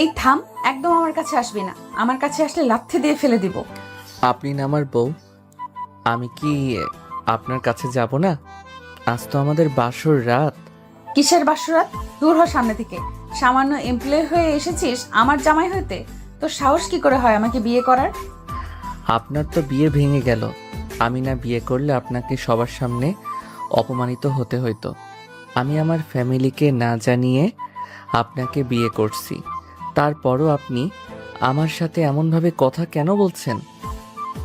এই থাম, একদম আমার কাছে আসবি না। আমার কাছে আসলে লাথি দিয়ে ফেলে দিব। আপনি না আমার বউ, আমি কি আপনার কাছে যাব না? আজ তো আমাদের বাসর রাত। কিসের বাসরাত? দূর হ সামনে থেকে। সামান্য এমপ্লয় হয়ে এসেছিস আমার জামাই হইতে? তোর সাহস কি করে হয় আমাকে বিয়ে করার? আপনার তো বিয়ে ভেঙে গেল। আমি না বিয়ে করলে আপনাকে সবার সামনে অপমানিত হতে হইতো। আমি আমার ফ্যামিলিকে না জানিয়ে আপনাকে বিয়ে করছি, তারপরও আপনি আমার সাথে এমনভাবে কথা কেন বলছেন?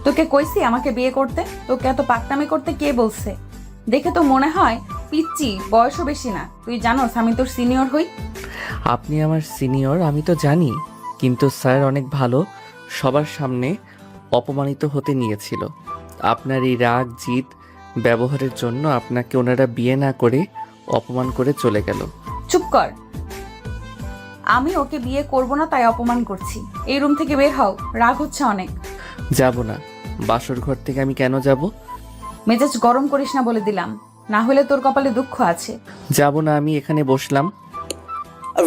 তোকে কইছি আমাকে বিয়ে করতে? তোকে এত পাকনামি করতে কে বলছে? দেখে তো মনে হয় পিচ্চি, বয়সও বেশি না। তুই জানোস আমি তোর সিনিয়র হই। আপনি আমার সিনিয়র আমি তো জানি, কিন্তু স্যার অনেক ভালো, সবার সামনে অপমানিত হতে নিয়েছিল। আপনার এই রাগ জিদ ব্যবহারের জন্য আপনাকে ওনারা বিয়ে না করে অপমান করে চলে গেল। চুপ কর। আমি ওকে বিয়ে করব না তাই অপমান করছি। এই রুম থেকে বের হও, রাগ হচ্ছে অনেক। যাব না। বাসর ঘর থেকে আমি কেন যাব? মেজাজ গরম করিস না বলে দিলাম, না হলে তোর কপালে দুঃখ আছে। যাব না, আমি এখানে বসলাম।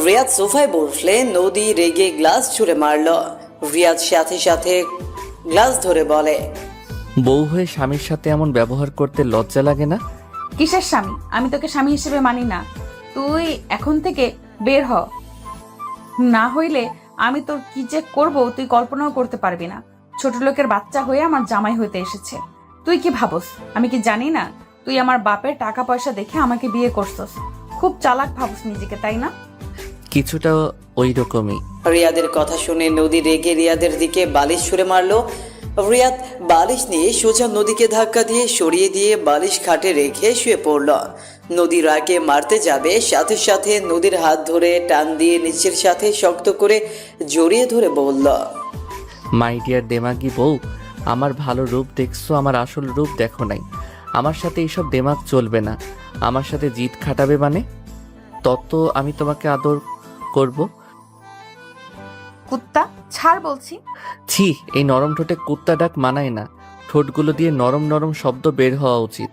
রিয়াদ সোফায় বসলে নদী রেগে গ্লাস ছুঁড়ে মারল। রিয়াদ সাথে সাথে গ্লাস ধরে বলে, বউ হয়ে স্বামীর সাথে এমন ব্যবহার করতে লজ্জা লাগে না? কিসের স্বামী? আমি তোকে স্বামী হিসেবে মানি না। তুই এখন থেকে বের হ, না হইলে আমি তোর কি যে করব তুই কল্পনাও করতে পারবি না। ছোট লোকের বাচ্চা হয়ে আমার জামাই হইতে এসেছে। তুই কি ভাবস আমি কি জানি না? তুই আমার বাপের টাকা পয়সা দেখে আমাকে বিয়ে করছস। খুব চালাক ভাবস নিজেকে, তাই না? কিছুটা ওই রকমই। রিয়াদের কথা শুনে নদী রেগে রিয়াদের দিকে বালিশ ছুঁড়ে মারলো। রিয়াদ বালিশ নিয়ে সোজা নদীকে ধাক্কা দিয়ে সরিয়ে দিয়ে বালিশ খাটে রেখে শুয়ে পড়ল। নদী রাগে মারতে যাবে, সাথে সাথে নদীর হাত ধরে টান দিয়ে নিচের সাথে শক্ত করে জড়িয়ে ধরে বলল, মাই ডিয়ার দেমাগি বউ, আমার ভালো রূপ দেখছো, আমার আসল রূপ দেখো নাই। আমার সাথে এইসব দেমাগ চলবে না। আমার সাথে জিদ খাটাবে মানে তত আমি তোমাকে আদর করব। কুত্তা, ছাড় বলছি। ছি, এই নরম ঠোঁটে কুত্তা ডাক মানায় না। ঠোঁটগুলো দিয়ে নরম নরম শব্দ বের হওয়া উচিত।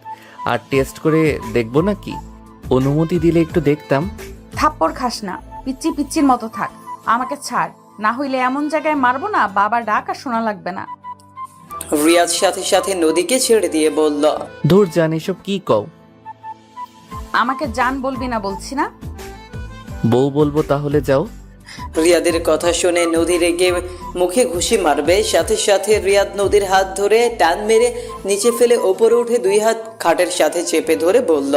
আর টেস্ট করে দেখবো না কি? অনুমতি দিলে একটু দেখতাম। থাপ্পড় খাস না, পিচ্চি পিচ্চির মতো থাক। আমাকে ছাড়, না হইলে এমন জায়গায় মারবো না বাবা ডাক আর শোনা লাগবে না। রিয়াদ সাথে সাথে নদীকে ছেড়ে দিয়ে বলল, দূর জান, এসব কি কও? আমাকে জান বলবি না বলছি না? বউ বলবো তাহলে যাও। রিয়াদের কথা শুনে নদী রেগে মুখে ঘুষি মারবে, সাথে সাথে রিয়াদ নদীর হাত ধরে টান মেরে নিচে ফেলে ওপরে উঠে দুই হাত খাটের সাথে চেপে ধরে বলল,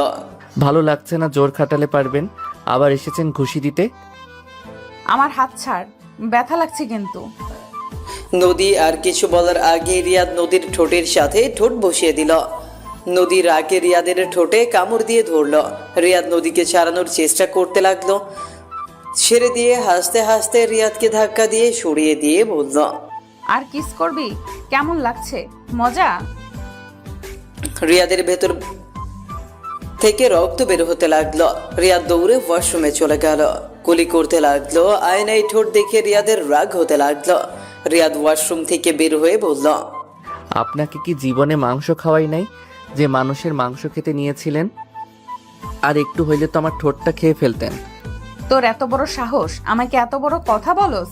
ভালো লাগছে না? জোর খাটালে পারবেন। আবার এসেছেন খুশি দিতে। আমার হাত ছাড়, ব্যথা লাগছে কিন্তু। নদী আর কিছু বলার আগে রিয়াদ নদীর ঠোঁটের সাথে ঠোঁট বসিয়ে দিল। নদী রাগে রিয়াদের ঠোঁটে কামড় দিয়ে ধরল। রিয়াদ নদীকে ছাড়ানোর চেষ্টা করতে লাগলো। ছেড়ে দিয়ে হাসতে হাসতে রিয়াদকে ধাক্কা দিয়ে সরিয়ে দিয়ে বলল, আর কিস করবি? কেমন লাগছে? মজা? রিয়াদের ভেতর থেকে রক্ত বের হতে লাগলো। রিয়াদ দৌড়ে ওয়াশরুমে চলে গেল। কুলি করতে লাগলো। আয়নায় ঠোঁট দেখে রিয়াদের রাগ হতে লাগলো। রিয়াদ ওয়াশরুম থেকে বের হয়ে বলল, আপনাকে কি জীবনে মাংস খাওয়াই নাই যে মানুষের মাংস খেতে নিয়েছিলেন? আর একটু হইলে তো আমার ঠোঁটটা খেয়ে ফেলতেন। তোর এত বড় সাহস আমাকে এত বড় কথা বলস?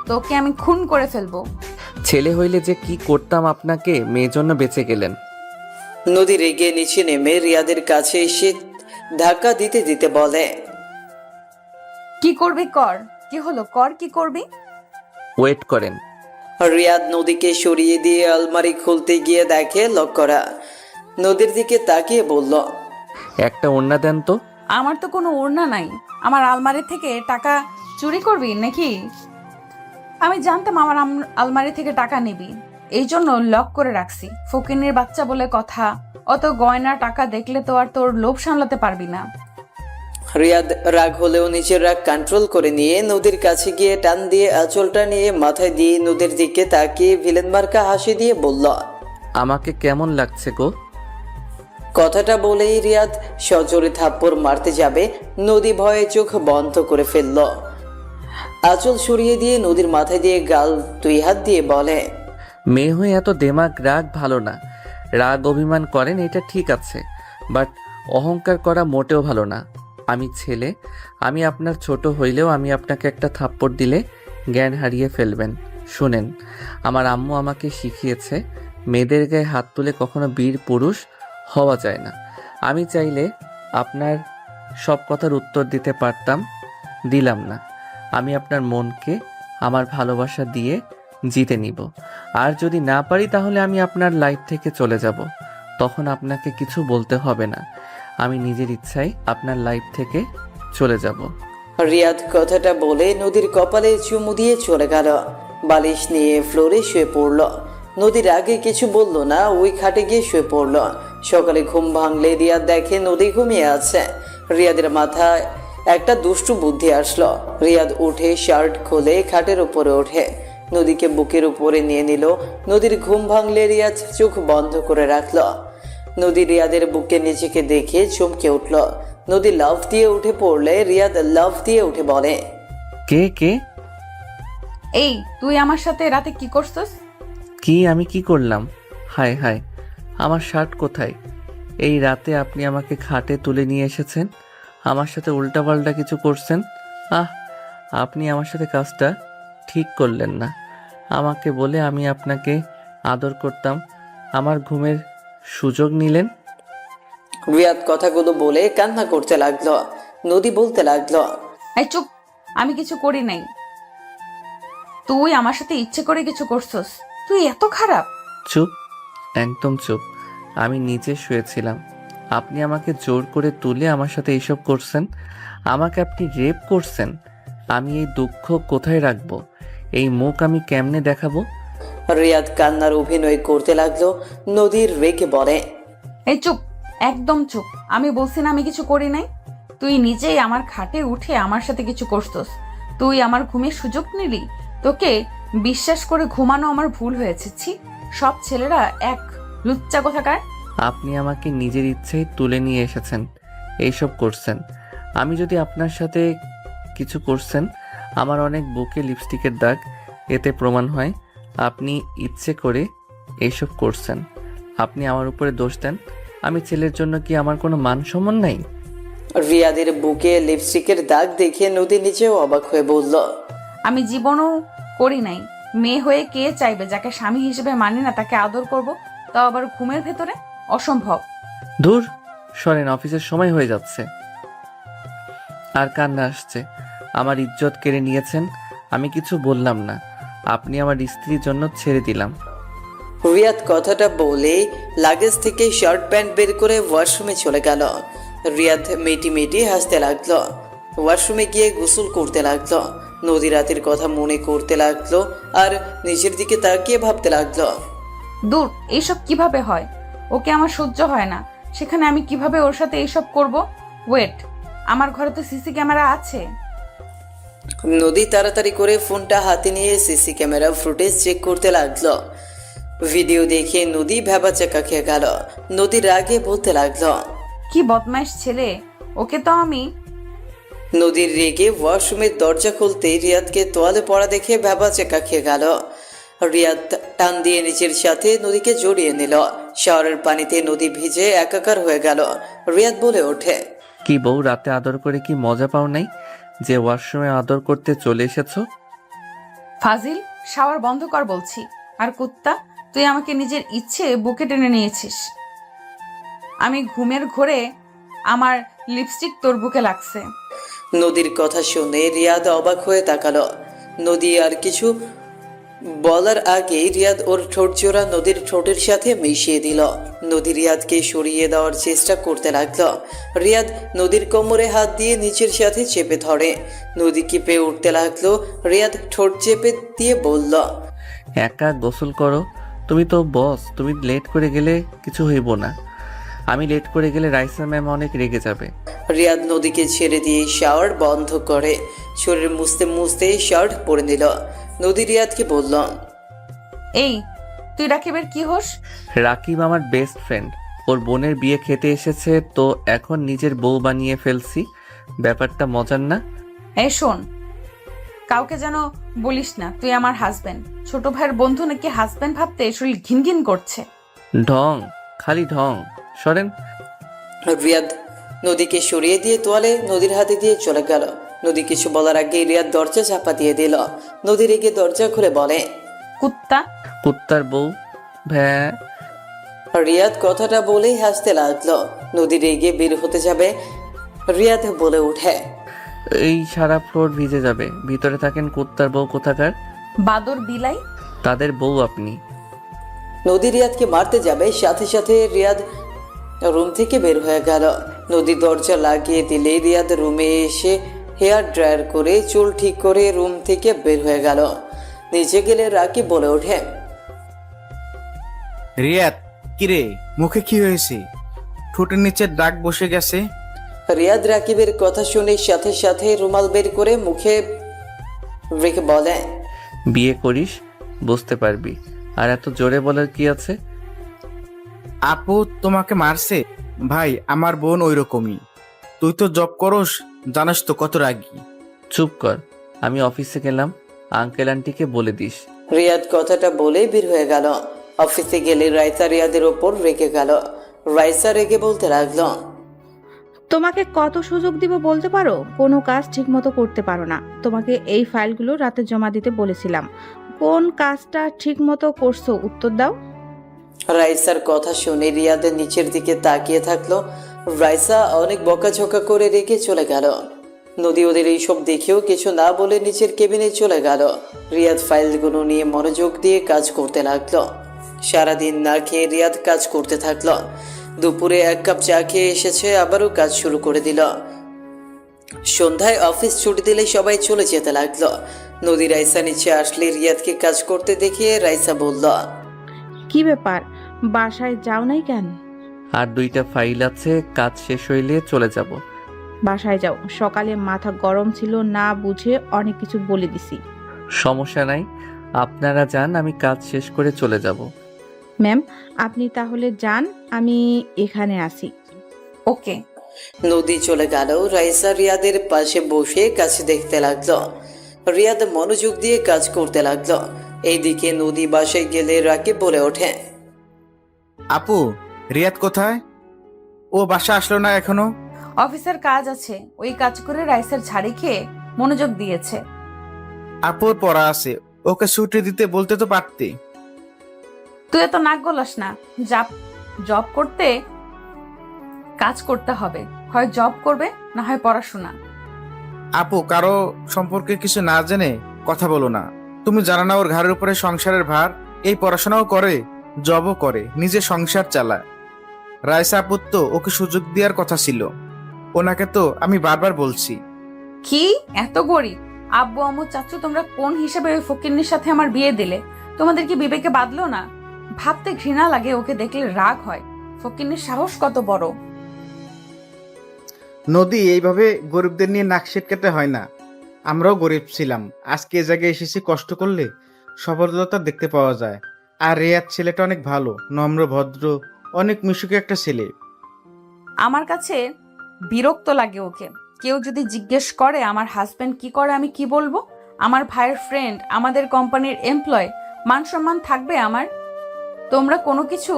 তোকে আমি খুন করে ফেলবো। ছেলে হইলে যে কি করতাম আপনাকে, মেয়ের জন্য বেঁচে গেলেন। নদী রেগে নিচে নেমে রিয়াদের কাছে এসে ধাক্কা দিতে দিতে বলে, কি করবি কর। কি হলো, কর, কি করবি? ওয়েট করেন। রিয়াদ নদীকে সরিয়ে দিয়ে আলমারি খুলতে গিয়ে দেখে লক করা। নদীর দিকে তাকিয়ে বলল, একটা ওড়না দেন তো। আমার তো কোনো ওড়না নাই। আমার আলমারি থেকে টাকা চুরি করবি নাকি? আমি জানতাম আমার আলমারি থেকে টাকা নিবি, এই জন্য লক করে রাখছি। ফকিনের বাচ্চা বলে কথা। অত গয়না টাকা দেখলে তো আর তোর লোভ সামলাতে পারবি না। রিয়াদ রাগ হলেও নিজের রাগ কন্ট্রোল করে নিয়ে নদীর কাছে গিয়ে টান দিয়ে আঁচলটা নিয়ে মাথায় দিয়ে নদীর দিকে তাকিয়ে ভিলেন মার্কা হাসি দিয়ে বলল, আমাকে কেমন লাগছে গো? কথাটা বলেই রিয়াদ সজোরে থাপ্পড় মারতে যাবে। নদী ভয়ে চোখ বন্ধ করে ফেলল। আঁচল সরিয়ে দিয়ে নদীর মাথায় দিয়ে গাল দুই হাত দিয়ে বলে, মেয়ে হয়ে এত দেমাগ রাগ ভালো না। রাগ অভিমান করেন এটা ঠিক আছে, বাট অহংকার করা মোটেও ভালো না। আমি ছেলে, আমি আপনার ছোট হইলেও আমি আপনাকে একটা থাপ্পড় দিলে জ্ঞান হারিয়ে ফেলবেন। শুনেন, আমার আম্মু আমাকে শিখিয়েছে মেয়েদের গায়ে হাত তুলে কখনো বীর পুরুষ হওয়া যায় না। আমি চাইলে আপনার সব কথার উত্তর দিতে পারতাম, দিলাম না। আমি আপনার মনকে আমার ভালোবাসা দিয়ে জিতে নিব। আর যদি না পারি তাহলে আমি আপনার লাইফ থেকে চলে যাব। তখন আপনাকে কিছু বলতে হবে না। আমি নিজের ইচ্ছায় আপনার লাইফ থেকে চলে যাব। রিয়াদ কথাটা বলে নদীর কপালে চুমু দিয়ে চলে গেল। বালিশ নিয়ে ফ্লোরে শুয়ে পড়ল। নদীর আগে কিছু বলল না, ওই খাটে গিয়ে শুয়ে পড়ল। সকালে ঘুম ভাঙলে রিয়াদ দেখে নদী ঘুমিয়ে আছে। রিয়াদের মাথায় একটা দুষ্টু বুদ্ধি আসলো। রিয়াদ উঠে শার্ট খুলে খাটের উপরে ওঠে, নদীকে বুকের উপরে নিয়ে নিল। নদীর ঘুম ভাঙলে রিয়াদ চোখ বন্ধ করে রাখল। নদী রিয়াদের বুকে নিজেকে দেখে চমকে উঠল। নদী লাফ দিয়ে উঠে পড়লে রিয়াদ লাফ দিয়ে উঠে বলে, কে কে? এই তুই আমার সাথে রাতে কি করছস? কি আমি কি করলাম? হায় হায়, আমার শার্ট কোথায়? এই রাতে আপনি আমাকে খাটে তুলে নিয়ে এসেছেন, আমার সাথে উল্টাপাল্টা কিছু করছেন। আহ, আপনি আমার সাথে কাজটা ঠিক করলেন না। আমাকে বলে আমি আপনাকে আদর করতাম, আমার ঘুমের সুযোগ নিলেন। রিয়াদ কথাগুলো বলে কান্না করতে লাগলো। নদী বলতে লাগলো, এই চুপ, আমি কিছু করি নাই। তুই আমার সাথে ইচ্ছে করে কিছু করছস। তুই এত খারাপ? চুপ, একদম চুপ। আমি নিচে শুয়েছিলাম, আপনি আমাকে জোর করে তুলে আমার সাথে এইসব করছেন। আমাকে আপনি রেপ করছেন। আমি এই দুঃখ কোথায় রাখবো? এই মুখ আমি কেমনে দেখাবো? রিয়াদ কান্নার অভিনয় করতে লাগলো। নদীর রেগে বলে, এই চুপ, একদম চুপ। আমি বলছি না আমি কিছু করি নাই। তুই নিজেই আমার খাটে উঠে আমার সাথে কিছু করছস। তুই আমার ঘুমের সুযোগ নিলি। তোকে বিশ্বাস করে ঘুমানো আমার ভুল হয়েছে। ছি, সব ছেলেরা এক, লুচ্চা কোথাকার। আপনি আমাকে নিজের ইচ্ছেই তুলে নিয়ে এসেছেন, এইসব করছেন। আমি যদি আপনার সাথে কিছু করছেন, আমার অনেক বুকে লিপস্টিকের দাগ, এতে প্রমাণ হয় আপনি ইচ্ছে করে এইসব করছেন। আপনি আমার উপরে দোষ দেন। আমি ছেলের জন্য কি আমার কোনো মান সম্মান নাই? রিয়াদের বুকে লিপস্টিকের দাগ দেখে নদী নিজেও অবাক হয়ে বলল, আমি জীবনও করি নাই। মেয়ে হয়ে কে চাইবে যাকে স্বামী হিসেবে মানি না তাকে আদর করব, তাও আবার ঘুমের ভেতরে? অসম্ভব। দূর সরেন, অফিসের সময় হয়ে যাচ্ছে। আর কান্না আসছে। আমার ইজ্জত কেড়ে নিয়েছেন। আমি কিছু বললাম না, আপনি আমার স্ত্রীর জন্য ছেড়ে দিলাম। রিয়াদ কথাটা বলে লাগেজ থেকে শার্ট প্যান্ট বের করে ওয়াশরুমে চলে গেল। রিয়াদ মেটি মেটি হাসতে লাগলো। ওয়াশরুমে গিয়ে গোসল করতে লাগলো। নদী রাতের কথা মনে করতে লাগলো আর নিজের দিকে তাকিয়ে ভাবতে লাগলো। দূর, এইসব কিভাবে হয়? ওকে আমার সহ্য হয় না, সেখানে আমি কিভাবে ওর সাথে এইসব করব? ওয়েট, আমার ঘরে তো সিসি ক্যামেরা আছে। নদী তাড়াতাড়ি করে ফোনটা হাতে নিয়ে সিসি ক্যামেরা ফুটেজ চেক করতে লাগলো। ভিডিও দেখে নদী ভ্যাবাচাকা খেয়ে গেল। নদীর রাগে বলতে লাগলো, কি বদমাইশ ছেলে! ওকে তো আমি। নদীর রেগে ওয়াশরুমের দরজা খুলতে রিয়াদকে তোয়ালে পড়া দেখে ভ্যাবাচাকা খেয়ে গেল। রিয়াদ টান দিয়ে নিচের সাথে নদীকে জড়িয়ে নিল। শাওয়ারের পানিতে নদী ভিজে একাকার হয়ে গেল। রিয়াদ বলে ওঠে, কি বউ, রাতে আদর করে কি মজা পাও নাই যে ওয়াশরুমে আদর করতে চলে এসেছো? ফাজিল, শাওয়ার বন্ধ কর বলছি। আর কুত্তা, তুই আমাকে নিজের ইচ্ছে বুকে টেনে নিয়েছিস। আমি ঘুমের ঘোরে আমার লিপস্টিক তোর বুকে লাগছে। নদীর কথা শুনে রিয়াদ অবাক হয়ে তাকালো। নদী আর কিছু বলার আগেই রিয়াদ ওর ঠোঁট জোড়া নদীর ঠোঁটের সাথে মিশিয়ে দিল। নদী রিয়াদকে সরিয়ে দেওয়ার চেষ্টা করতে লাগলো। রিয়াদ নদীর কোমরে হাত দিয়ে নিচের সাথে চেপে ধরে। নদী কেঁপে উঠতে লাগলো। রিয়াদ ঠোঁট চেপে দিয়ে বলল, একা গোসল করো, তুমি তো বস। তুমি লেট করে গেলে কিছু হইব না। আমি লেট করে গেলে রাইসা ম্যাম অনেক রেগে যাবে। রিয়াদ নদীকে ছেড়ে দিয়ে শাওয়ার বন্ধ করে শরীর মুছতে মুছতে শার্ট পরে নিল। নদী রিয়াদকে বলল, এই, তুই রাকিবের কি হোস? রাকিব আমার বেস্ট ফ্রেন্ড। ওর বোনের বিয়ে খেতে এসেছে, তো এখন নিজের বউ বানিয়ে ফেলছি। ব্যাপারটা মজার না? এই শোন, কাউকে যেন বলিস না তুই আমার হাজবেন্ড। ছোট ভাইয়ের বন্ধু নাকি হাজবেন্ড ভাবতে শরীর ঘিন ঘিন করছে। ঢং, খালি ঢং। সরেন। রিয়াদ নদীকে সরিয়ে দিয়ে তোয়ালে নদীর হাতে দিয়ে চলে গেল। নদী কিছু বলার আগে রিয়াদ দরজা চাপা দিয়ে দিল। নদী রেগে দরজা খুলে বলে, কুত্তা। কুত্তার বউ। ভ্যা। রিয়াদ কথাটা বলেই হাসতে লাগলো। নদী রেগে বের হতে যাবে, রিয়াদ বলে ওঠে, এই সারা ফ্লোর ভিজে যাবে, ভিতরে থাকেন কুত্তার বউ কোথাকার। বাদর বিলাই। তাদের বউ আপনি। নদী রিয়াদকে মারতে যাবে, সাথে সাথে রিয়াদ রুম থেকে বের হয়ে গেল। নদী দরজা লাগিয়ে দিলে রিয়াদ রুমে এসে হেয়ার ড্রায়ার করে চুল ঠিক করে রুম থেকে বের হয়ে গেল। নিচে গেলে রাকিব বলে ওঠে, রিয়াদ, কিরে মুখে কি হয়েছে? ঠোঁটের নিচে দাগ বসে গেছে। রিয়াদ রাকিবের কথা শুনে সাথে সাথে রুমাল বের করে মুখে রেখে বলে, বিয়ে করিস, বুঝতে পারবি। আর এত জোরে বলার কি আছে? আপু তোমাকে মারছে? ভাই, আমার বোন ওই রকমই। তুই তো জব করস, জানাস তো কত রাগী। চুপ কর, আমি অফিসে গেলাম, আঙ্কেল আন্টিকে বলে দিস। রিয়াদ কথাটা বলে বের হয়ে গেল। অফিসে গেলে রাইসা রিয়াদের ওপর রেগে গেল। রাইসা রেগে বলতে লাগলো, তোমাকে কত সুযোগ দিব বলতে পারো? কোনো কাজ ঠিকমতো করতে পারো না। তোমাকে এই ফাইলগুলো রাতে জমা দিতে বলেছিলাম, কোন কাজটা ঠিকমতো করছো উত্তর দাও। রাইসার কথা শুনে রিয়াদের নিচের দিকে তাকিয়ে থাকলো। রাইসা অনেক বকাঝকা করে রেগে চলে গেল। নদী ওদের এইসব দেখেও কিছু না বলে নিচের কেবিনে চলে গেল। রিয়াদ ফাইলগুলো নিয়ে মনোযোগ দিয়ে কাজ করতে লাগলো। সারাদিন না খেয়ে রিয়াদ কাজ করতে থাকলো। দুপুরে 1 কাপ চা খেয়ে এসেছে, আবারও কাজ শুরু করে দিল। সন্ধ্যায় অফিস ছুটি দিলে সবাই চলে যেতে লাগলো। নদী রাইসা নিচে আসলে রিয়াদকে কাজ করতে দেখে রাইসা বলল, কি ব্যাপার, বাসায় যাও নাই কেন? আর 2টা ফাইল আছে, কাজ শেষ হইলে চলে যাব। বাসায় যাও, সকালে মাথা গরম ছিল, না বুঝে অনেক কিছু বলে দিছি। সমস্যা নাই, আপনারা যান, আমি কাজ শেষ করে চলে যাব। ম্যাম, আপনি তাহলে যান, আমি এখানে আসি। ওকে। নদী চলে গেল। রাইসা রিয়াদের পাশে বসে কাজ দেখতে লাগলো। রিয়াদ মনোযোগ দিয়ে কাজ করতে লাগলো। এইদিকে নদী বাসায় গেলে রাকিব বলে ওঠে, আপু, রিয়াদ কোথায়? ও বাসা আসলো না এখনো? অফিসের কাজ আছে, ওই কাজ করে রাইসের ঝাড়ি খেয়ে মনোযোগ দিয়েছে। আপুর পড়া আছে, ওকে ছুটি দিতে বলতে তো পারতে। তুই এত নাক গলাস না। জব করতে কাজ করতে হবে, হয় জব করবে না হয় পড়াশোনা। আপু, কারো সম্পর্কে কিছু না জেনে কথা বলো না। তুমি জানো না ওর ঘাড়ের উপরে সংসারের ভার? এই পড়াশোনাও করে, জবও করে, নিজে সংসার চালায়। রাইসা আপুর তো ওকে সুযোগ দেওয়ার কথা ছিল। ওনাকে তো আমি বারবার বলছি। কি এত গরিব? আব্বু আম্মু চাচ্ছু তোমরা কোন হিসেবে ওই ফকিন্নির সাথে আমার বিয়ে দিলে? তোমাদের কি বিবেকে বাঁধলো না? ভাবতে ঘৃণা লাগে, ওকে দেখলে রাগ হয়। ফকিন্নির সাহস কত বড়! নদী, এইভাবে গরিবদের নিয়ে নাক সিটকাতে হয় না। আমরাও গরিব ছিলাম, আজকে এ জায়গায় এসেছি। কষ্ট করলে সফলতা দেখতে পাওয়া যায়। আর রিয়াদ ছেলেটা অনেক ভালো, নম্র, ভদ্র, অনেক মিশুকে একটা ছেলে। আমার কাছে বিরক্ত লাগে ওকে। কেউ যদি জিজ্ঞেস করে আমার হাজবেন্ড কি করে, আমি কি বলবো? আমার ভাইয়ের ফ্রেন্ড, আমাদের কোম্পানির এমপ্লয়, মান সম্মান থাকবে আমার? তোমরা কোনো কিছু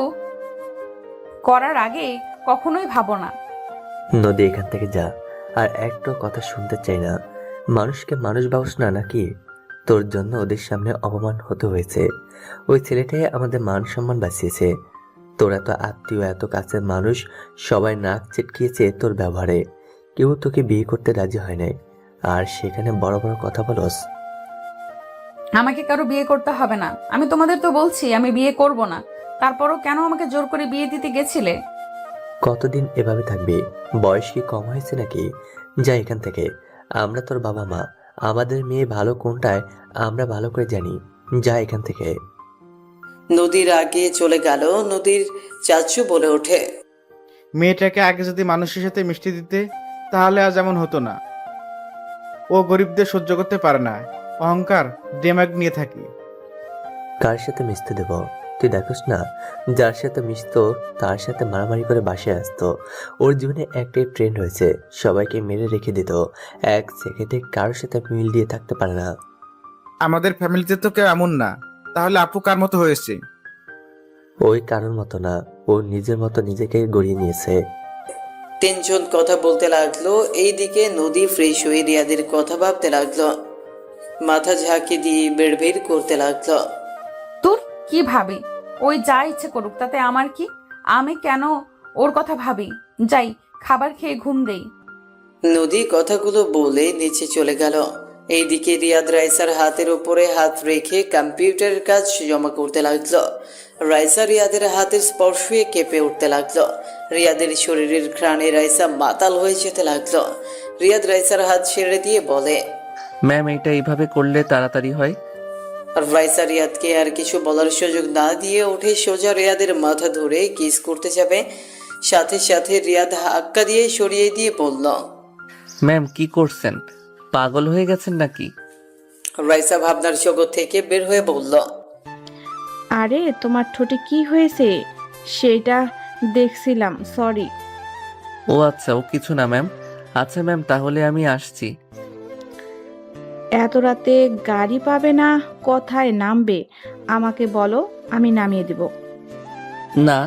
করার আগে কখনোই ভাবো না। নদী, এখান থেকে যা, আর একটা কথা শুনতে চাই না। মানুষকে মানুষ ভাবস না নাকি? তোর জন্য ওদের সামনে অপমান হতে হয়েছে। ওই ছেলেটাই আমাদের মান সম্মান বাঁচিয়েছে। তোর এত আত্মীয়, এত কাছের মানুষ সবাই নাক ছিটকিয়েছে তোর ব্যবহারে। কেউ তোকে বিয়ে করতে রাজি হয় নাই, আর সেখানে বড় বড় কথা বলস। আমাকে কারো বিয়ে করতে হবে না। আমি তোমাদের তো বলছি আমি বিয়ে করব না, তারপরও কেন আমাকে জোর করে বিয়ে দিতে গেছিলে? কতদিন এভাবে থাকবি? বয়স কি কম হয়েছে নাকি? যা এখান থেকে। আমরা তোর বাবা মা, আমাদের মেয়ে ভালো কোনটায় আমরা ভালো করে জানি। যা এখান থেকে। নদীর আগে চলে গেল। নদীর চাচু বলে ওঠে, মেয়েটাকে আগে যদি মানুষের সাথে মিষ্টি দিতে, তাহলে আজ এমন হতো না। ও গরিবদের সহ্য করতে পারে না, অহংকার দেমাগ নিয়ে থাকি। কার সাথে মিশতে দেব? তুই দেখোস না, যার সাথে মিশতো তার সাথে মারামারি করে বাসায় আসতো। ওর জীবনে একটাই ট্রেন্ড হয়েছে, সবাইকে মেরে রেখে দিত। 1 সেকেন্ডে কারোর সাথে মিল দিয়ে থাকতে পারে না। আমাদের ফ্যামিলিতে তো কেউ এমন না। তাহলে আপু কার মতো হয়েছে? ওই কারোর মতো না, ও নিজের মতো নিজেকে গড়িয়ে নিয়েছে। তিনজন কথা বলতে লাগলো। এইদিকে নদী ফ্রেশ হয়ে রিয়াদের কথা ভাবতে লাগলো। মাথা ঝাঁকি দিয়ে বেড় করতে লাগলো। তোর কি ভাবি? ওই যা ইচ্ছে করুক, তাতে আমার কি? আমি কেন ওর কথা ভাবি? যাই, খাবার খেয়ে ঘুম দেই। নদী কথাগুলো বলে নিচে চলে গেল। এইদিকে রিয়াদ রাইসার হাতের উপরে হাত রেখে কম্পিউটারের কাজ জমা করতে লাগলো। রাইসা রিয়াদের হাতের স্পর্শে কেঁপে উঠতে লাগলো। রিয়াদের শরীরের ঘ্রাণে রাইসা মাতাল হয়ে যেতে লাগলো। রিয়াদ রাইসার হাত ছেড়ে দিয়ে বলে, ম্যাম এটা এইভাবে করলে তাড়াতাড়ি হয়। রাইসা রিয়াদকে আর কিছু বলার সুযোগ না দিয়ে উঠে সোজা রিয়াদের মাথা ধরে কিস করতে যাবে। সাথে সাথে রিয়াদ হাক্কা দিয়ে সরিয়ে দিয়ে বলল, ম্যাম কি করছেন? পাগল হয়ে গেছেন নাকি? রাইসা ভাবনার জগৎ থেকে বের হয়ে বলল, আরে তোমার ঠোঁটে কি হয়েছে সেটা দেখছিলাম, সরি। ও আচ্ছা, ও কিছু না ম্যাম। আচ্ছা ম্যাম, তাহলে আমি আসছি। এত রাতে গাড়ি পাবে না, কোথায় নামবে আমাকে বলো, আমি নামিয়ে দেব। না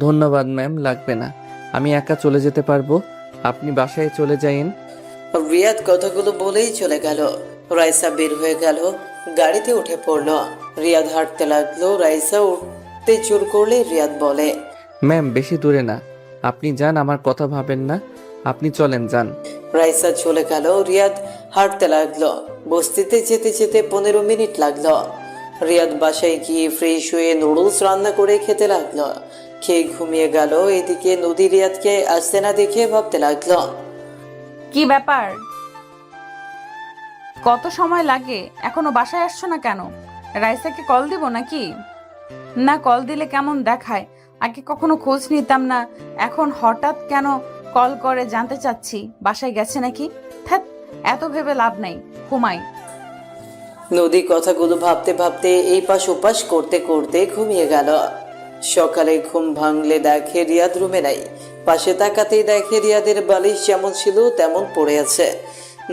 ধন্যবাদ ম্যাম, লাগবে না। আমি একা চলে যেতে পারবো। আপনি বাসায় চলে যাইন। রিয়াদ কথাগুলো বলেই চলে গেল। রাইসা বের হয়ে গেল, গাড়িতে উঠে পড়ল। রিয়াদ হাঁটতে লাগলো। রাইসা উঠতে জোর করলে রিয়াদ বলে, ম্যাম বেশি দূরে না, আপনি যান, আমার কথা ভাবেন না। আপনি চলেন, যান। রাইসা চলে গেল। রিয়াদ হাঁটতে লাগলো। বস্তিতে যেতে যেতে 15 মিনিট লাগলো। রিয়াদ বাসায় গিয়ে ফ্রেশ হয়ে নুডলস রান্না করে খেতে লাগলো। খেয়ে ঘুমিয়ে গেল। এদিকে নদী রিয়াদকে আসতে না দেখে ভাবতে লাগলো, কি ব্যাপার? কত সময় লাগে? এখনো বাসায় আসছো না কেন? রাইসাকে কল দিব নাকি? না, কল দিলে কেমন দেখায়? আগে কখনো খোঁজ নিতাম না, এখন হঠাৎ কেন কল করে জানতে চাচ্ছি বাসায় গেছে নাকি? ধ্যাৎ, এত ভেবে লাভ নাই, ঘুমাই। নদী কথাগুলো ভাবতে ভাবতে এই পাশ ওপাশ করতে করতে ঘুমিয়ে গেল। সকালে ঘুম ভাঙলে দেখে রিয়াদ রুমে নাই। পাশে তাকাতেই দেখে রিয়াদের বালিশ যেমন ছিল তেমন পড়ে আছে।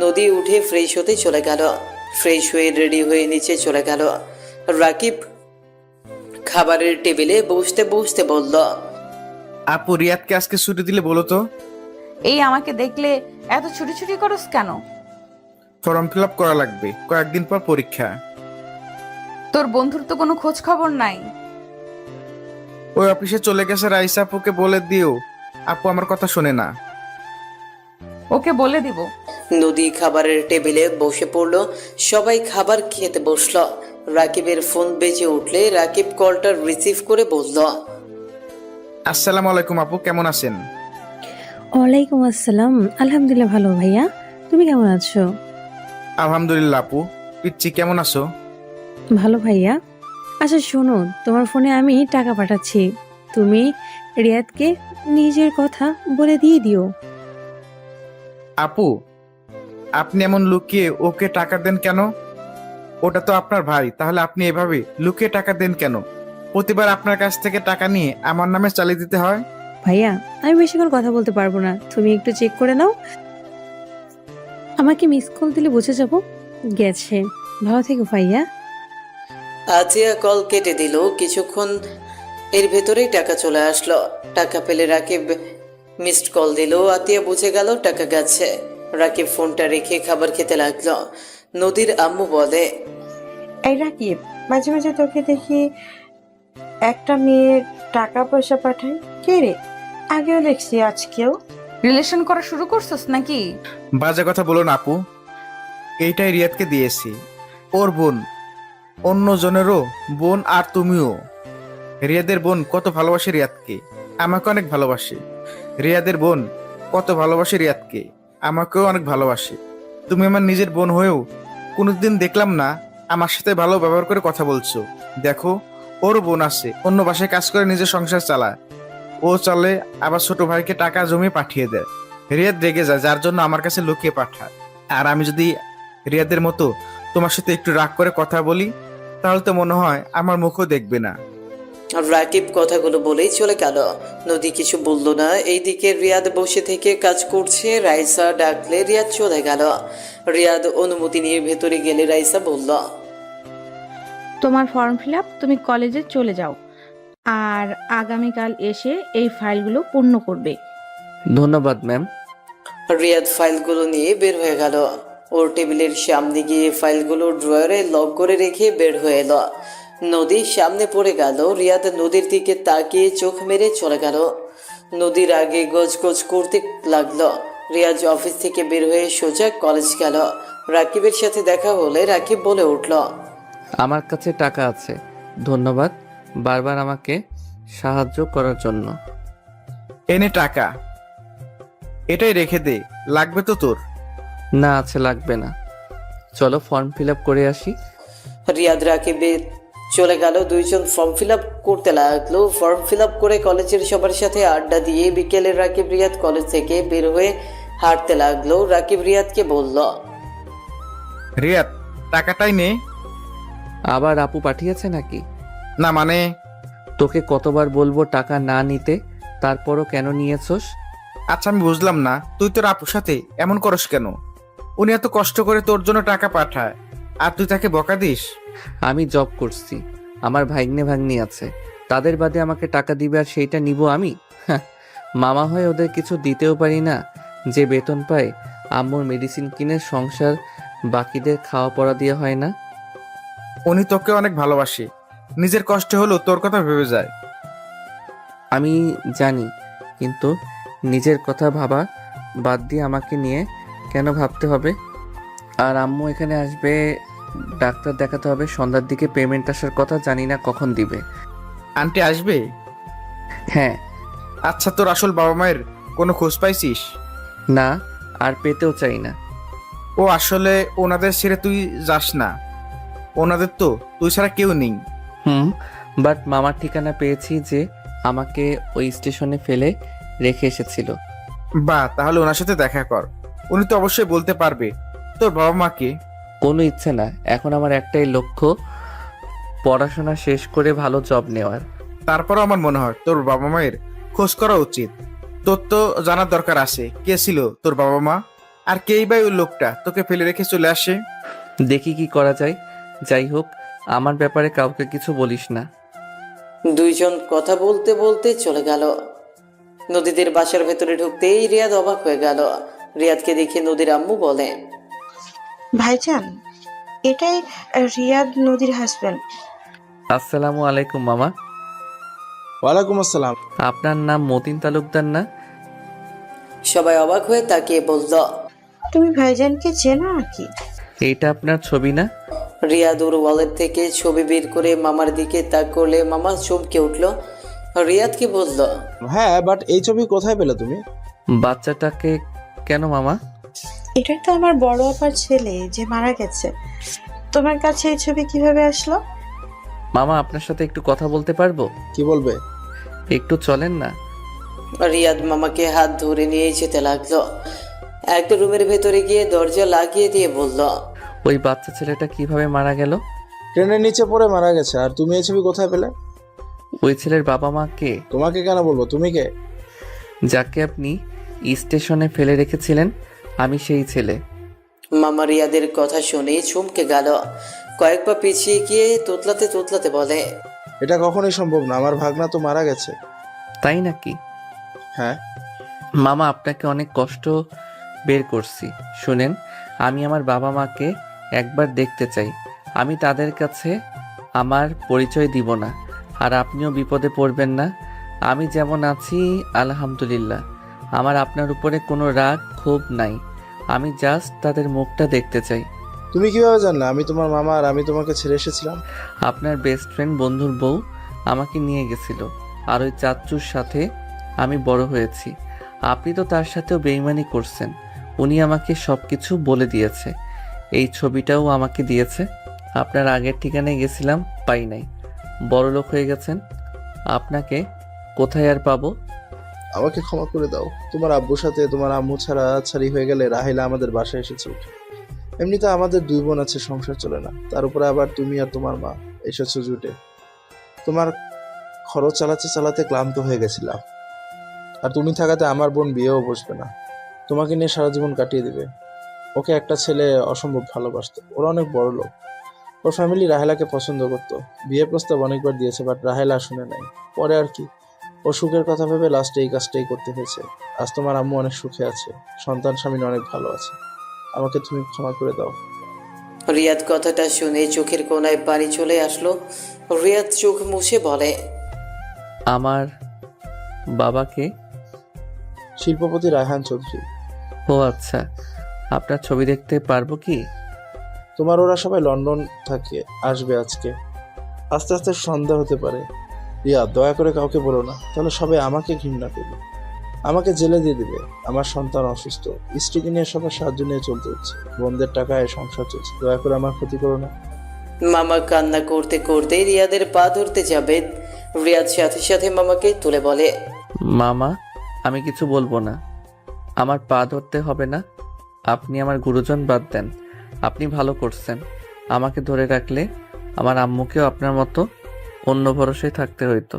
নদী উঠে ফ্রেশ হতে চলে গেল। ফ্রেশ হয়ে রেডি হয়ে নিচে চলে গেল। রাকিব খাবারের টেবিলে বসতে বসতে বলল, আপু রিয়াদকে আজকে ছুটি দিলে বলো তো। এই আমাকে দেখলে এত ছুটি ছুটি করস কেন? ফর্ম ফিল আপ করা লাগবে, কয়েকদিন পর পরীক্ষা। তোর বন্ধুর তো কোনো খোঁজ খবর নাই। ওই অফিসে চলে গেছে। রাইসা আপুকে বলে দিও, আপু আমার কথা শোনে না। ওকে বলে দিব। নদী খাবারের টেবিলে বসে পড়ল। সবাই খাবার খেতে বসল। রাকিবের ফোন বেজে উঠলে রাকিব কলটা রিসিভ করে বলল, আসসালামু আলাইকুম আপু, কেমন আছেন? ওয়ালাইকুম আসসালাম, আলহামদুলিল্লাহ ভালো ভাইয়া, তুমি কেমন আছো? আলহামদুলিল্লাহ আপু। পিচ্ছি কেমন আছো? ভালো ভাইয়া। আচ্ছা শোনো, তোমার ফোনে আমি টাকা পাঠাচ্ছি, তুমি রিয়াদকে নিজের কথা বলে দিয়ে দিও। আপু আপনি এমন লুকিয়ে ওকে টাকা দেন কেন? ওটা তো আপনার ভাই, তাহলে আপনি এভাবে লুকিয়ে টাকা দেন কেন? প্রতিবার আপনার কাছ থেকে টাকা নিয়ে আমার নামে চালিয়ে দিতে হয়। ভাইয়া আমি বেশিক্ষণ কথা বলতে পারবো না, তুমি একটু চেক করে নাও, আমাকে মিস কল দিলে বুঝে যাবো। গেছে, ভালো থেকো ভাইয়া। আজিয়া কল কেটে দিল। কিছুক্ষণ এর ভেতরেই টাকা চলে আসলো। টাকা পেলে রাকিব মিসড কল দিল। আতিয়া বুঝে গেল টাকা গেছে। রাকিব ফোনটা রেখে খাবার খেতে লাগলো। নদীর আম্মু বলে, এই রাকিব, মাঝে মাঝে তোকে দেখি একটা মেয়ের টাকা পয়সা পাঠায়, কে রে? আগেও দেখছি, আজকেও। রিলেশন করা শুরু করছস নাকি? বাজে কথা বলুন আপু, এইটাই রিয়াদকে দিয়েছি। ওর বোন, অন্য জনেরও বোন, আর তুমিও। রিয়াদের বোন কত ভালোবাসে রিয়াদকে, আমাকে অনেক ভালোবাসে। রিয়াদের বোন কত ভালোবাসে রিয়াদকে, আমাকেও অনেক ভালোবাসে। তুমি আমার নিজের বোন হয়েও কোনোদিন দেখলাম না আমার সাথে ভালো ব্যবহার করে কথা বলছো। দেখো, ওর বোন আছে, অন্য বাসায় কাজ করে নিজের সংসার চালায়। ও চলে আবার ছোট ভাইকে টাকা জমিয়ে পাঠিয়ে দেয়। রিয়াদ রেগে যায়, যার জন্য আমার কাছে লুকিয়ে পাঠায়। আর আমি যদি রিয়াদের মতো তোমার সাথে একটু রাগ করে কথা বলি, তাহলে তো মনে হয় আমার মুখও দেখবে না। রাকিব কথাগুলো বলেই চলে গেল। নদী কিছু বলল না। এইদিকে রিয়াদ বসে থেকে কাজ করছে। রাইসা ডাকলে রিয়াদ চলে গেল। রিয়াদ অনুমতি নিয়ে ভেতরে গেলে রাইসা বলল, তোমার ফর্ম ফিল আপ, তুমি কলেজে চলে যাও, আর আগামীকাল এসে এই ফাইলগুলো পূর্ণ করবে। ধন্যবাদ ম্যাম। রিয়াদ ফাইলগুলো নিয়ে বের হয়ে গেল। ওর টেবিলের সামনে গিয়ে ফাইলগুলো ড্রয়ারে লক করে রেখে বের হয়ে এলো। নদীর সামনে পড়ে গেল। রিয়াদ নদীর দিকে তাকিয়ে চোখ মেরে চলে গেল। নদীর আগে গজগজ করতে লাগলো। রিয়াজ অফিস থেকে বের হয়ে সোজা কলেজ গেল। রাকিবের সাথে দেখা হলে রাকিব বলে উঠল, আমার কাছে টাকা আছে, ধন্যবাদ বারবার আমাকে সাহায্য করার জন্য। এনে টাকা, এটাই রেখে দে, লাগবে তো তোর? না আছে, লাগবে না। চলো ফর্ম ফিল আপ করে আসি। রিয়াদ রাকিবে চলে গেল। দুইজন ফর্ম ফিল আপ করতে লাগলো। ফর্ম ফিল আপ করে কলেজের সবার সাথে আড্ডা দিয়ে বিকেলে রাকিব রিয়াদ কলেজ থেকে বের হয়ে হাঁটতে লাগলো। রাকিব রিয়াদকে বলল, রিয়াদ, টাকাটাই নে। আবার আপু পাঠিয়েছে নাকি? না মানে, তোকে কতবার বলবো টাকা না নিতে, তারপরও কেন নিয়েছস? আচ্ছা আমি বুঝলাম না, তুই তোর আপুর সাথে এমন করস কেন? উনি এত কষ্ট করে তোর জন্য টাকা পাঠায় আর তুই তাকে বকা দিস? আমি জব করছি, আমার ভাগ্নে ভাগ্নি আছে, তাদের বাদে আমাকে টাকা দিবে আর সেইটা নিব আমি? হ্যাঁ, মামা হয়ে ওদের কিছু দিতেও পারি না। যে বেতন পায় আম্মুর মেডিসিন কিনে সংসার বাকিদের খাওয়া পড়া দিয়ে হয় না। উনি তোকে অনেক ভালোবাসে, নিজের কষ্ট হলেও তোর কথা ভেবে যায়। আমি জানি, কিন্তু নিজের কথা ভাবা বাদ দিয়ে আমাকে নিয়ে কেন ভাবতে হবে? আর আম্মু এখানে আসবে, ডাক্তার দেখাতে হবে, সন্ধ্যার দিকে পেমেন্ট আসার কথা, জানি না কখন দিবে। আন্টি আসবে? হ্যাঁ। আচ্ছা, তোর আসল বাবা মায়ের কোনো খোঁজ পাইছিস? না, আর পেতেও চাই না। ও আসলে ওনাদের ছেড়ে তুই যাস না, ওনাদের তো তুই ছাড়া কেউ নেই। বাট মামার ঠিকানা পেয়েছি যে আমাকে ওই স্টেশনে ফেলে রেখে এসেছিল। বা তাহলে ওনার সাথে দেখা কর, উনি তো অবশ্যই বলতে পারবে তোর বাবা মাকে। কোনো ইচ্ছে না, এখন আমার একটাই লক্ষ্য, পড়াশোনা শেষ করে ভালো জব নেওয়ার। তারপরও আমার মনে হয় তোর বাবা মায়ের খোঁজ করা উচিত। তোর তো জানার দরকার আছে কে ছিল তোর বাবা মা, আর কেই বা ওই লোকটা তোকে ফেলে রেখে চলে আসে। দেখি কি করা যায়। যাই হোক, আমার ব্যাপারে কাউকে কিছু বলিস না। দুইজন কথা বলতে বলতে চলে গেল। নদীদের বাসার ভেতরে ঢুকতেই রিয়াদ অবাক হয়ে গেল। রিয়াদকে দেখে নদীর আম্মু বলে, ভাইজান, এটাই রিয়াদ নদীর হাজবেন্ড। আসসালামু আলাইকুম মামা। ওয়ালাইকুম আসসালাম। আপনার নাম মতিন তালুকদার না? সবাই অবাক হয়ে তাকিয়ে বলল, তুমি ভাইজানকে চেনো নাকি? এইটা আপনার ছবি না? রিয়াদ ওর ওয়ালেট থেকে ছবি বের করে মামার দিকে তাক করলে মামা চমকে উঠল। রিয়াদকে বলল, হ্যাঁ, বাট এই ছবি কোথায় পেলে তুমি? বাচ্চাটাকে কেন মামা? এটাই তো আমার বড় আপার ছেলে যে মারা গেছে। তোমার কাছে এই ছবি কিভাবে আসলো? মামা আপনার সাথে একটু কথা বলতে পারবো? কি বলবে? একটু চলেন না। রিয়াদ মামাকে হাত ধরে নিয়ে যেতে লাগলো। একটা রুমের ভেতরে গিয়ে দরজা লাগিয়ে দিয়ে বলল, ওই বাচ্চা ছেলেটা কিভাবে মারা গেল? ট্রেনের নিচে পড়ে মারা গেছে। আর তুমি এই ছবি কোথায় পেলে? ওই ছেলের বাবা মা কে? তোমাকে কেন বলবো, তুমি কে? যাকে আপনি স্টেশনে ফেলে রেখেছিলেন, আমি সেই ছেলে। মামা রিয়াদের কথা শুনে চমকে গেল। কয়েক পা পিছিয়ে গিয়ে তোতলাতে তোতলাতে বলে, এটা কখনোই সম্ভব না, আমার ভাগনা তো মারা গেছে। তাই নাকি? হ্যাঁ। মামা আপনাকে অনেক কষ্ট বের করছি, শুনেন, আমি আমার বাবা মাকে একবার দেখতে চাই। আমি তাদের কাছে আমার পরিচয় দিব না, আর আপনিও বিপদে পড়বেন না। আমি যেমন আছি আলহামদুলিল্লাহ, আমার আপনার উপরে কোনো রাগ ক্ষোভ নাই। আমি জাস্ট তাদের মুখটা দেখতে চাই। তুমি কিভাবে জানলে আমি তোমার মামা আর আমি তোমাকে ছেড়ে এসেছিলাম? আপনার বেস্ট ফ্রেন্ড বন্ধুর বউ আমাকে নিয়ে গেছিল, আর ওই চাচ্চুর সাথে আমি বড় হয়েছি। আপনি তো তার সাথেও বেইমানি করছেন। উনি আমাকে সব কিছু বলে দিয়েছে, এই ছবিটাও আমাকে দিয়েছে। আপনার আগের ঠিকানায় গেছিলাম, পাই নাই। বড়লোক হয়ে গেছেন, আপনাকে কোথায় আর পাবো? আমাকে ক্ষমা করে দাও। তোমার আব্বুর সাথে তোমার আম্মু ছাড়া ছাড়ি হয়ে গেলে রাহিলা আমাদের বাসায় এসেছে। এমনিতে আমাদের দুই বোন আছে, সংসার চলে না, তার উপরে আবার তুমি আর তোমার মা এসেছো জুটে। তোমার খরচ চালাতে চালাতে ক্লান্ত হয়ে গেছিলাম। আর তুমি থাকাতে আমার বোন বিয়েও বসবে না, তোমাকে নিয়ে সারা জীবন কাটিয়ে দিবে। ওকে একটা ছেলে অসম্ভব ভালোবাসতো, ওরা অনেক বড় লোক। ওর ফ্যামিলি রাহেলাকে পছন্দ করতো, বিয়ে প্রস্তাব অনেকবার দিয়েছে, বাট রাহেলা শুনে নাই। পরে আর কি, ও সুখের কথা ভেবে লাস্টে এই কাজটাই করতে হয়েছে। আজ তোমার আম্মু অনেক সুখে আছে, সন্তান স্বামীন অনেক ভালো আছে। আমাকে তুমি ক্ষমা করে দাও। রিয়াদ কথাটা শুনে চোখের কোণায় পানি চলে আসলো। রিয়াদ চোখ মুছে বলে, আমার বাবাকে? শিল্পপতি রায়হান চৌধুরী। ও আচ্ছা, আপনার ছবি দেখতে পারবো কি? তোমার ওরা সবাই লন্ডন থাকে, আসবে আজকে। আস্তে আস্তে সন্ধ্যা হতে পারে। রিয়া, দয়া করে কাউকে বলো না, তাহলে সবাই আমাকে ঘৃণা করবে, আমাকে জেলে দিয়ে দিবে। আমার সন্তান অসুস্থ, স্ত্রীকে নিয়ে সবার সাহায্য নিয়ে চলতে হচ্ছে, বোনদের টাকায় সংসার চলছে। দয়া করে আমার ক্ষতি করো না। মামা কান্না করতে করতে রিয়াদের পা ধরতে যাবে। রিয়াদ সাথে সাথে মামাকে তুলে বলে, মামা, আমি কিছু বলবো না, আমার পা ধরতে হবে না। আপনি আমার গুরুজন, বাদ দেন। আপনি ভালো করছেন, আমাকে ধরে রাখলে আমার আম্মুকেও আপনার মতো অন্য ভরসায় থাকতে হইতো।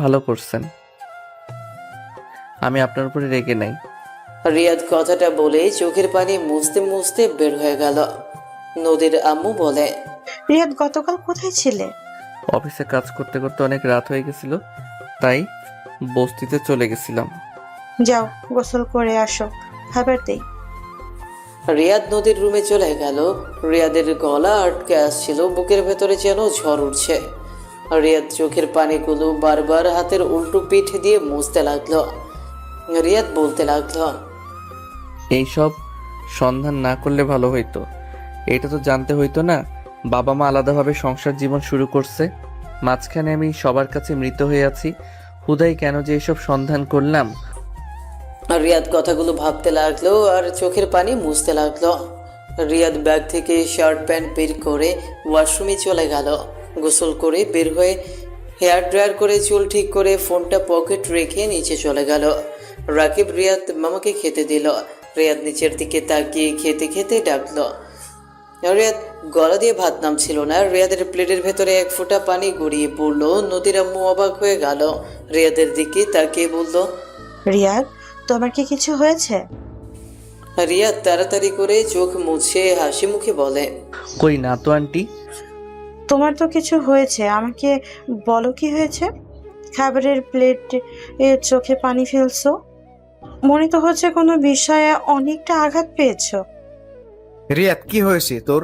ভালো করছেন, আমি আপনার উপরে রেগে নাই। রিয়াদ কথাটা বলে চোখের পানি মুছতে মুছতে বের হয়ে গেল। নদীর আম্মু বলে, রিয়াদ গতকাল কোথায় ছিলে? অফিসে কাজ করতে করতে অনেক রাত হয়ে গেছিল, তাই বস্তিতে চলে গেছিলাম। যাও গোসল করে আসো, খাবার দেই। রিয়াদ নদীর রুমে চলে গেল। রিয়াদের গলা আটকে আসছিল, বুকের ভেতরে যেন ঝড় উঠছে। রিয়াদ চোখের পানিগুলো বারবার হাতের উল্টো পিঠ দিয়ে মুছতে লাগলো। রিয়াদ বলতে লাগলো, এইসব সন্ধান না করলে ভালো হইতো। এটা তো জানতে হইতো না বাবা মা আলাদাভাবে সংসার জীবন শুরু করছে, মাঝখানে আমি সবার কাছে মৃত হয়ে আছি। হুদাই কেন যে এসব সন্ধান করলাম। রিয়াদ কথাগুলো ভাবতে লাগলো আর চোখের পানি মুছতে লাগলো। রিয়াদ ব্যাগ থেকে শার্ট প্যান্ট বের করে ওয়াশরুমে চলে গেল। গোসল করে বের হয়ে হেয়ার ড্রায়ার করে চুল ঠিক করে ফোনটা পকেট রেখে নিচে চলে গেল। রাকিব রিয়াদ মামাকে খেতে দিল। রিয়াদ নিচের দিকে তাকিয়ে খেতে খেতে ডাকলো। রিয়াদ গলা দিয়ে ভাত নামছিল না। রিয়াদের প্লেটের ভেতরে এক ফোঁটা পানি গড়িয়ে পড়লো। নদীর আম্মু অবাক হয়ে গেল। রিয়াদের দিকে তাকিয়ে বলল, রিয়াদ, তোমার কি কিছু হয়েছে? রিয়াদ তাড়াতাড়ি করে চোখ মুছে হাসি মুখে বলে, কই না তো আন্টি। তোমার তো কিছু হয়েছে, আমাকে বলো কি হয়েছে? খাবারের প্লেট চোখে পানি ফেলছো, মনে তো হচ্ছে কোনো বিষয়ে অনেকটা আঘাত পেয়েছো। রিয়াদ, কি হয়েছে তোর?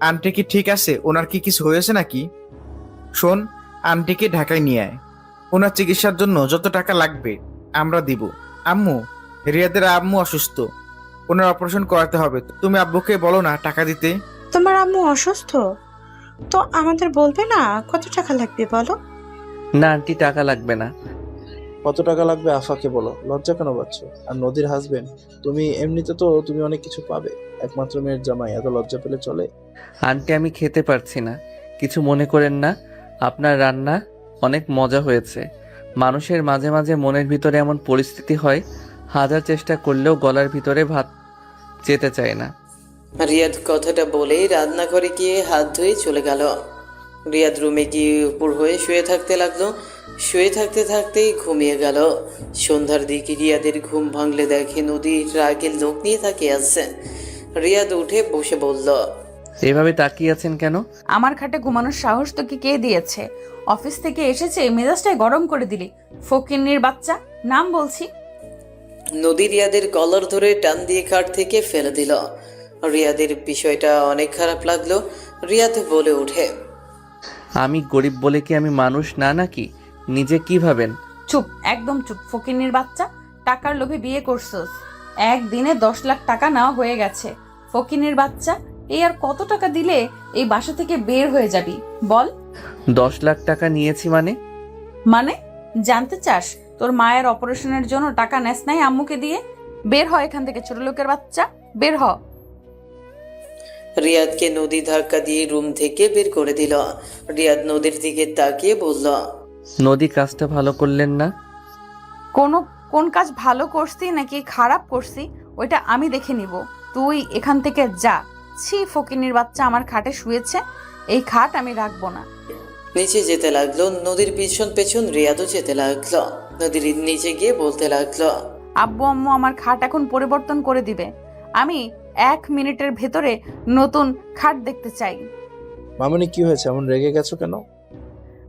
আন্টি কি ঠিক আছে? ওনার কি কিছু হয়েছে নাকি? শোন, আন্টিকে ঢাকায় নিয়ে আয়, ওনার চিকিৎসার জন্য যত টাকা লাগবে আমরা দিব। আম্মু, রিয়াদের আম্মু অসুস্থ, ওনার অপারেশন করাতে হবে। তুমি আব্বুকে বলো না টাকা দিতে। তোমার আম্মু অসুস্থ? তো আমাদের বলবে না কত টাকা লাগবে বলো? না আন্টি, টাকা লাগবে না। কত টাকা লাগবে আফাকে বলো, লজ্জা কেন পাচ্ছ? আর নদীর হাজবেন্ড তুমি, এমনিতে তো তুমি অনেক কিছু পাবে, একমাত্র মেয়ের জামাই, এত লজ্জা পেলে চলে? আন্টি, আমি খেতে পারছি না, কিছু মনে করেন না। আপনার রান্না অনেক মজা হয়েছে। মানুষের মাঝে মাঝে মনের ভিতরে এমন পরিস্থিতি হয়, হাজার চেষ্টা করলেও গলার ভিতরে ভাত যেতে চায় না। রিয়াদ কথাটা বলেই রান্নাঘরে গিয়ে হাত ধুয়ে চলে গেল। রিয়াদ রুমে গিয়ে উপর হয়ে শুয়ে থাকতে লাগলো। শুয়ে থাকতে থাকতেই ঘুমিয়ে গেল। সন্ধ্যার দিকে রিয়াদের ঘুম ভাঙলে দেখে নদী রাগের লোক নিয়ে তাকিয়ে আছে। রিয়াদ উঠে বসে বলল, এভাবে তাকিয়ে আছেন কেন? আমার খাটে ঘুমানোর সাহস তোকে কে দিয়েছে? অফিস থেকে এসেছে মেজাজটাই গরম করে দিলি। ফকিন্নির বাচ্চা, নাম বলছি। নদী রিয়াদের কলার ধরে টান দিয়ে খাট থেকে ফেলে দিল। রিয়াদের বিষয়টা অনেক খারাপ লাগলো। রিয়াদ বলে ওঠে, আমি গরিব বলে কি আমি মানুষ না নাকি? নিজে কি ভাবেন? চুপ, একদম চুপ। ফকিন্নির বাচ্চা, টাকার লোভে বিয়ে করছস। একদিনে 10 লাখ টাকা নেওয়া হয়ে গেছে। ফকিন্নির বাচ্চা, এই আর কত টাকা দিলে এই বাসা থেকে বের হয়ে যাবি বল? 10 লাখ টাকা নিয়েছি মানে? মানে জানতে চাস? তোর মায়ের অপারেশনের জন্য টাকা নেস নাই আম্মুকে দিয়ে? বের হ এখান থেকে, ছোট লোকের বাচ্চা, বের হ। রিয়াদকে নদী ধাক্কা দিয়ে রুম থেকে বের করে দিল। রিয়াদ নদীর দিকে তাকিয়ে বলল, নদী কাজটা ভালো করলেন না? কোন কাজ ভালো করছি নাকি খারাপ করছি ওইটা আমি দেখে নিব। তুই এখান থেকে যা। ছি, ফকিন্নির বাচ্চা আমার খাটে শুয়েছে, এই খাট আমি রাখবো না। নিচে যেতে লাগলো। নদীর পিছন পেছন রিয়াদও যেতে লাগলো। নদীর নিচে গিয়ে বলতে লাগলো, আব্বু আম্মু আমার খাট এখন পরিবর্তন করে দিবে। আমি 1 মিনিটের ভেতরে নতুন খাট দেখতে চাই। মামনি, কি হয়েছে? এমন রেগে গেছো কেন?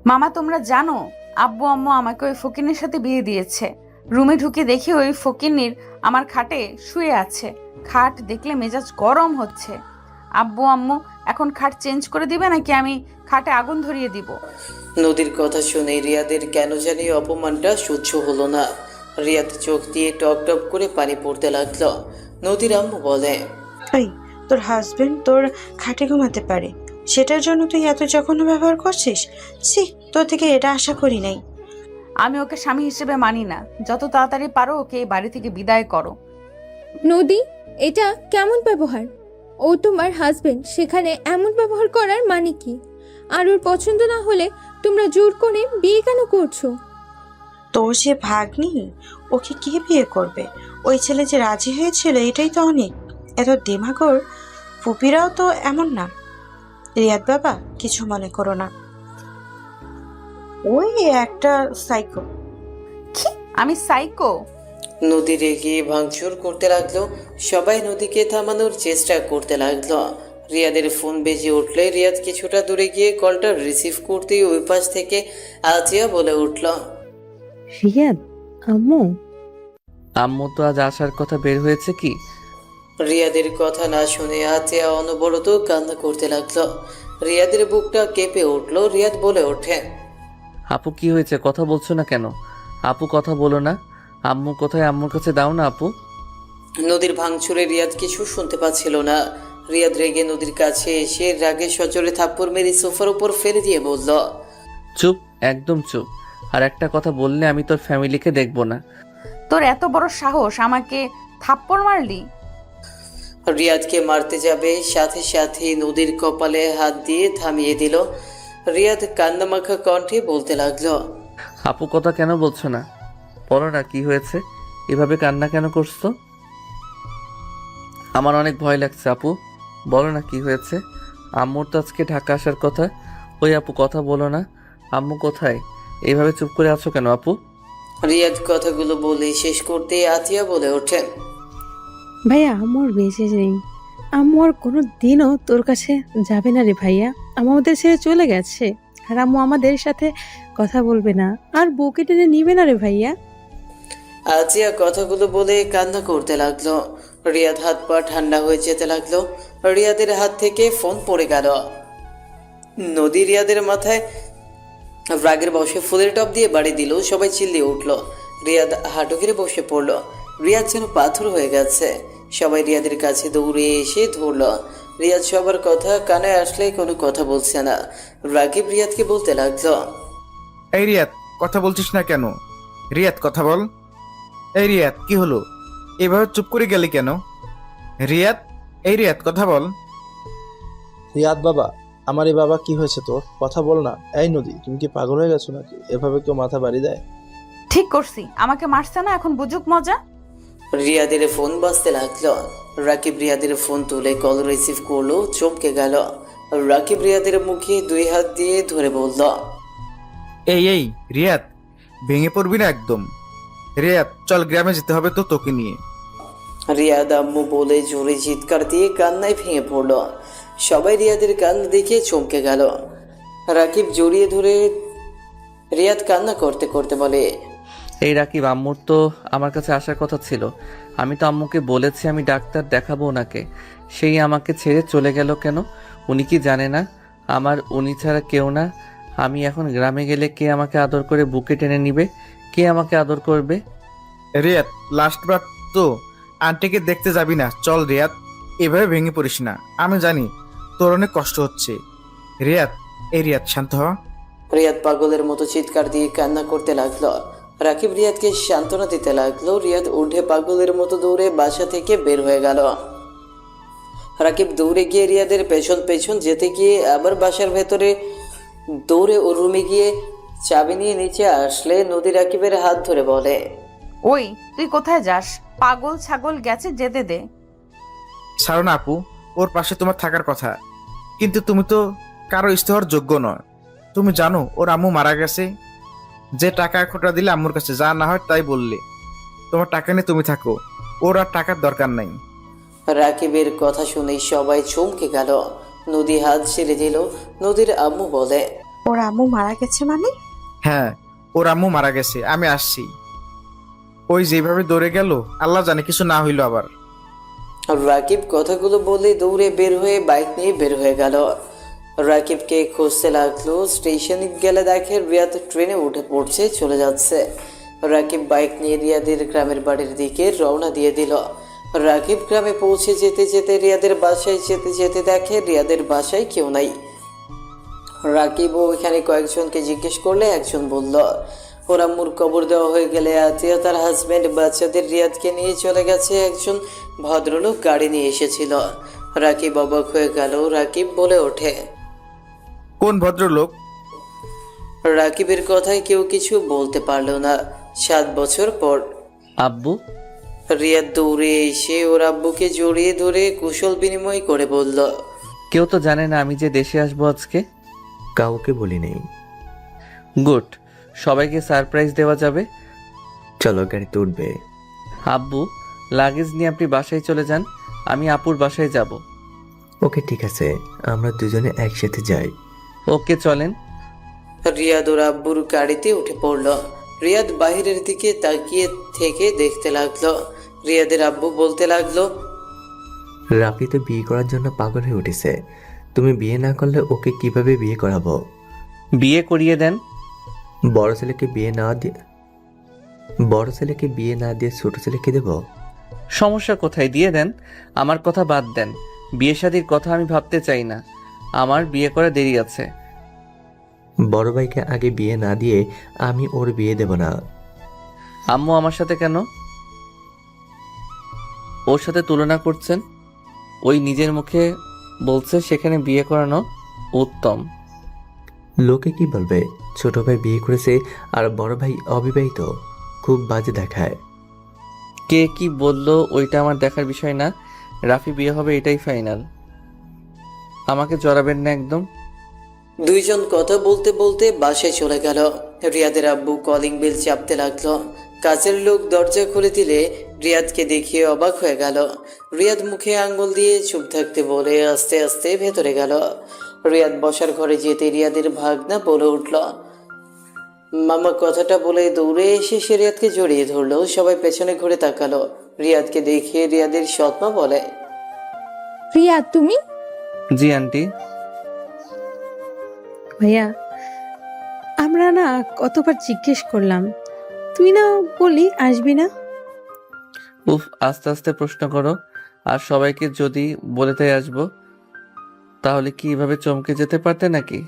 মামা, তোমরা জানো আব্বু আম্মু আমাকে ওই ফকিন্নির সাথে বিয়ে দিয়েছে। রুমে ঢুকে দেখি ওই ফকিন্নির আমার খাটে শুয়ে আছে। খাট দেখলে মেজাজ গরম হচ্ছে। আব্বু আম্মু এখন খাট চেঞ্জ করে দিবে নাকি আমি খাটে আগুন ধরিয়ে দিব? নদীর কথা শুনে রিয়াদের কেন জানি অপমানটা সহ্য হলো না। রিয়াদ চোখ দিয়ে টপ টপ করে পানি পড়তে লাগলো। নদীর আম্মু বলে, এই তোর হাজবেন্ড তোর খাটে ঘুমাতে পারে, সেটার জন্য তুই এত জঘন্য ব্যবহার করছিস? ছি, তোর থেকে এটা আশা করি নাই। আমি ওকে স্বামী হিসেবে মানি না। যত তাড়াতাড়ি পারো ওকে এই বাড়ি থেকে বিদায় করো। নদী, এটা কেমন ব্যবহার? ও তোমার হাজবেন্ড, সেখানে এমন ব্যবহার করার মানে কি? আর ওর পছন্দ না হলে তোমরা জোর করে বিয়ে কেন করছো? তোর যে ভাগ্নি, ওকে কে বিয়ে করবে? ওই ছেলে যে রাজি হয়েছিল এটাই তো অনেক। এত দেমাগর ফুপিরাও তো এমন না। রিয়াদ বাবা, কিছু মনে করো না, ওই একটা সাইকো। কি? আমি সাইকো? নদী রেগে ভাঙচুর করতে লাগলো। সবাই নদীকে থামানোর চেষ্টা করতে লাগলো। রিয়াদের ফোন বেজে উঠলে রিয়াদ কিছুটা দূরে গিয়ে কলটা রিসিভ করতেই ওই পাশ থেকে আজিয়া বলে উঠল, রিয়াদ, আম্মু। আম্মু তো আজ আসার কথা, বের হয়েছে কি? রিয়াদের কথা না শুনে আজিয়া অনবরত কান্না করতে লাগলো। রিয়াদের বুকটা কেঁপে উঠলো। রিয়াদ বলে ওঠে, আপু কি হয়েছে? কথা বলছো না কেন? আপু কথা বলো না। আম্মু কোথায়? আম্মুর কাছে দাও না আপু। নদীর ভাঙচুরে রিয়াদ কিছু শুনতে পাচ্ছিল না। রিয়াদ রেগে নদীর কাছে এসে রাগে সজোরে থাপ্পড় মেরে সোফার উপর ফেলে দিয়ে বলল, চুপ, একদম চুপ। আর একটা কথা বললে আমি তোর ফ্যামিলিকে দেখবো না। তোর এত বড় সাহস, আমাকে থাপ্পড় মারলি? রিয়াদকে মারতে যাবে, সাথে সাথে নদীর কপালে হাত দিয়ে থামিয়ে দিল। রিয়াদ কান্নামাখা কণ্ঠে বলতে লাগলো, আপু কথা কেন বলছো না? বলো না কি হয়েছে? এভাবে কান্না কেন করছো? আমার অনেক ভয় লাগছে আপু, বলো না কি হয়েছে? আম্মুর তো আজকে ঢাকা আসার কথা। ওই আপু কথা বলো না। আম্মু কোথায়? এইভাবে চুপ করে আছো কেন আপু? রিয়াদ কথাগুলো বলে শেষ করতে আতিয়া বলে ওঠেন, ভাইয়া, আম্মুর বেঁচে নেই। আম্মু আর কোনো দিনও তোর কাছে যাবে না রে ভাইয়া। আম্মু আমাদের ছেড়ে চলে গেছে। আর আম্মু আমাদের সাথে কথা বলবে না, আর বুকে টেনে নিবে না রে ভাইয়া। আজিয়া কথাগুলো বলে কান্না করতে লাগলো। রিয়াদ হাত পা ঠান্ডা হয়ে যেতে লাগলো। রিয়াদের হাত থেকে ফোন পড়ে গেল। নদী রিয়াদের মাথায় রাগের বসে ফুলের টপ দিয়ে বাড়ি দিল। সবাই চিল্লিয়ে উঠল। রিয়াদ হাঁটু গেড়ে বসে পড়ল। রিয়াদ যেন পাথর হয়ে গেছে। সবাই রিয়াদের কাছে দৌড়ে এসে ধরল। রিয়াদ সবার কথা কানে আসলে কোনো কথা বলছে না। রাগিব রিয়াদকে বলতে লাগলো, এই রিয়াদ, কথা বলছিস না কেন? রিয়াদ, কথা বল। এই রিয়াদ, কি হলো? এভাবে চুপ করে গেলি কেন? রিয়াদ, এই রিয়াদ, কথা বল। রিয়াদ বাবা, আমার এই বাবা, কি হয়েছে তোর? কথা বল না। এই নদী, তুমি কি পাগল হয়ে গেছো নাকি? এভাবে কেউ মাথা বাড়ি দেয়? ঠিক করছি, আমাকে মারছে না, এখন বুঝুক মজা। রিয়াদের ফোন বাজতে লাগলো। রাকিব রিয়াদের ফোন তুলে কল রিসিভ করলো। চমকে গেল। রাকিব রিয়াদের মুখে 2 হাত দিয়ে ধরে বলল, এই রিয়াদ, ভেঙে পড়বি না একদম। রিয়াদ, চল গ্রামে যেতে হবে তো তোকে নিয়ে। রিয়াদ আম্মু বলে জোরে চিৎকার দিয়ে কান্নায় ভেঙে পড়ল। সবাই রিয়াদের কান্না দেখে চমকে গেল। রাকিব জড়িয়ে ধরে রিয়াদ কান্না করতে করতে বলে, এই রাকিব, আম্মুর তো আমার কাছে আসার কথা ছিল। আমি তো আম্মুকে বলেছি আমি ডাক্তার দেখাবো ওনাকে। সেই আমাকে ছেড়ে চলে গেল কেন? উনি কি জানে না আমার উনি ছাড়া কেউ না? আমি এখন গ্রামে গেলে কে আমাকে আদর করে বুকে টেনে নিবে? কে আমাকে আদর করবে? রিয়াদ, লাস্ট বার তো আন্টিকে দেখতে যাবি না? চল রিয়াদ, এভাবে ভেঙে পড়িস না। আমি জানি তোর অনেক কষ্ট হচ্ছে। রিয়াদ, এই রিয়াদ, শান্ত হ। রিয়াদ পাগলের মতো চিৎকার দিয়ে কান্না করতে লাগলো। রাকিব রিয়াদকে সান্ত্বনা দিতে লাগলো। রিয়াদ উঠে পাগলের মতো দৌড়ে বাসা থেকে বের হয়ে গেল। রাকিব দৌড়ে গিয়ে রিয়াদের পেছন পেছন যেতে গিয়ে আবার বাসার ভেতরে দৌড়ে ওর রুমে গিয়ে চাবি নিয়ে নিচে আসলে নদী রাকিবের হাত ধরে বলে, ওই তুই কোথায় যাস? পাগল ছাগল গেছে, যেতে দে। ছাড়ো না আপু, ওর পাশে তোমার থাকার কথা, কিন্তু তুমি তো কারো ইষ্ট হওয়ার যোগ্য নয়। তুমি জানো ওর আম্মু মারা গেছে। যে টাকা খোটা দিলে আম্মুর কাছে, যা না হয় তাই বললে। তোমার টাকা নিয়ে তুমি থাকো, ওর আর টাকার দরকার নাই। রাকিবের কথা শুনে সবাই চমকে গেল। নদী হাত ছেড়ে দিল। নদীর আম্মু বলে, ওর আম্মু মারা গেছে মানে? হ্যাঁ, ওর আম্মু মারা গেছে, আমি আসছি। ওই যেভাবে দৌড়ে গেল, আল্লাহ জানে কিছু না হইলো আবার। রাকিব কথাগুলো বলে দৌড়ে বের হয়ে বাইক নিয়ে বের হয়ে গেল। রাকিবকে খুঁজতে লাগলো। স্টেশনে গেলে দেখে রিয়াদ ট্রেনে উঠে পড়ছে, চলে যাচ্ছে। রাকিব বাইক নিয়ে রিয়াদের গ্রামের বাড়ির দিকে রওনা দিয়ে দিল। রাকিব গ্রামে পৌঁছে যেতে যেতে রিয়াদের বাসায় যেতে যেতে দেখে রিয়াদের বাসায় কেউ নাই। রাকিব ওইখানে কয়েকজনকে জিজ্ঞেস করলে একজন বলল ওর আম্মুর কবর দেওয়া হয়ে গেলে আতিয়া তার হাজব্যান্ড বাচ্চাদের রিয়াদকে নিয়ে চলে গেছে। একজন ভদ্রলোক গাড়ি নিয়ে এসেছিল। রাকিব অবাক হয়ে গেল। রাকিব বলে ওঠে, কোন ভদ্রলোক? রাকিবের কথায় কেউ কিছু বলতে পারল না। 7 বছর পর আব্বু। রিয়াদ দৌড়ে এসে ওর আব্বুকে জড়িয়ে ধরে কুশল বিনিময় করে বলল, কেউ তো জানে না আমি যে দেশে আসবো আজকে। কাউকে বলি নেই। গুড, সবাইকে সারপ্রাইজ দেওয়া যাবে। চলো গাড়িতে উঠবে। আব্বু, লাগেজ নিয়ে আপনি বাসায় চলে যান, আমি আপুর বাসায় যাব। ওকে ঠিক আছে, আমরা দুজনে একসাথে যাই। ওকে চলেন। রিয়াদ ওর আব্বুর গাড়িতে উঠে পড়ল। রিয়াদ বাহিরের দিকে তাকিয়ে থেকে দেখতে লাগলো। রিয়াদের আব্বু বলতে লাগলো, রাফি তো বিয়ে করার জন্য পাগল হয়ে উঠেছে। তুমি বিয়ে না করলে ওকে কিভাবে বিয়ে করাবো? বিয়ে করিয়ে দেন। বড় ছেলেকে বিয়ে না দিয়ে ছোট ছেলেকে দেব? সমস্যা কোথায়, দিয়ে দেন। আমার কথা বাদ দেন, বিয়ে শাদীর কথা আমি ভাবতে চাই না, আমার বিয়ে করা দেরি আছে। বড় ভাইকে আগে বিয়ে না দিয়ে আমি ওর বিয়ে দেব না। আম্মু আমার সাথে কেন ওর সাথে তুলনা করছেন? ওই নিজের মুখে বলছে সেখানে বিয়ে করানো উত্তম। লোকে কি বলবে? ছোট ভাই বিয়ে করেছে আর বড় ভাই অবিবাহিত, খুব বাজে দেখায়। কে কি বললো ওইটা আমার দেখার বিষয় না, রাফি বিয়ে হবে এটাই ফাইনাল। আমাকে জড়াবেন না একদম। দুইজন কথা বলতে বলতে বাসায় চলে গেল। রিয়াদের আব্বু কলিং বেল চাপতে লাগলো। কাজের লোক দরজা খুলে দিলে রিয়াদকে দেখিয়ে অবাক হয়ে গেল। রিয়াদ মুখে আঙ্গুল দিয়ে চুপ থাকতে বলে আস্তে আস্তে ভেতরে গেল। রিয়াদ বসার ঘরে যেতে রিয়াদের ভাগনা বলে উঠল, মামা। কথাটা বলে দৌড়ে এসে সে রিয়াদকে জড়িয়ে ধরলো। সবাই পেছনে ঘুরে তাকালো। রিয়াদকে দেখে রিয়াদের সৎমা বলে, রিয়া তুমি? জি আন্টি। ভাইয়া, আমরা না কতবার জিজ্ঞেস করলাম, তুই না বলি আসবি না। উফ, আস্তে আস্তে প্রশ্ন করো। আর সবাইকে যদি বলে তাই আসবো, তাহলে কি এভাবে চমকে যেতে পারতে নাকি?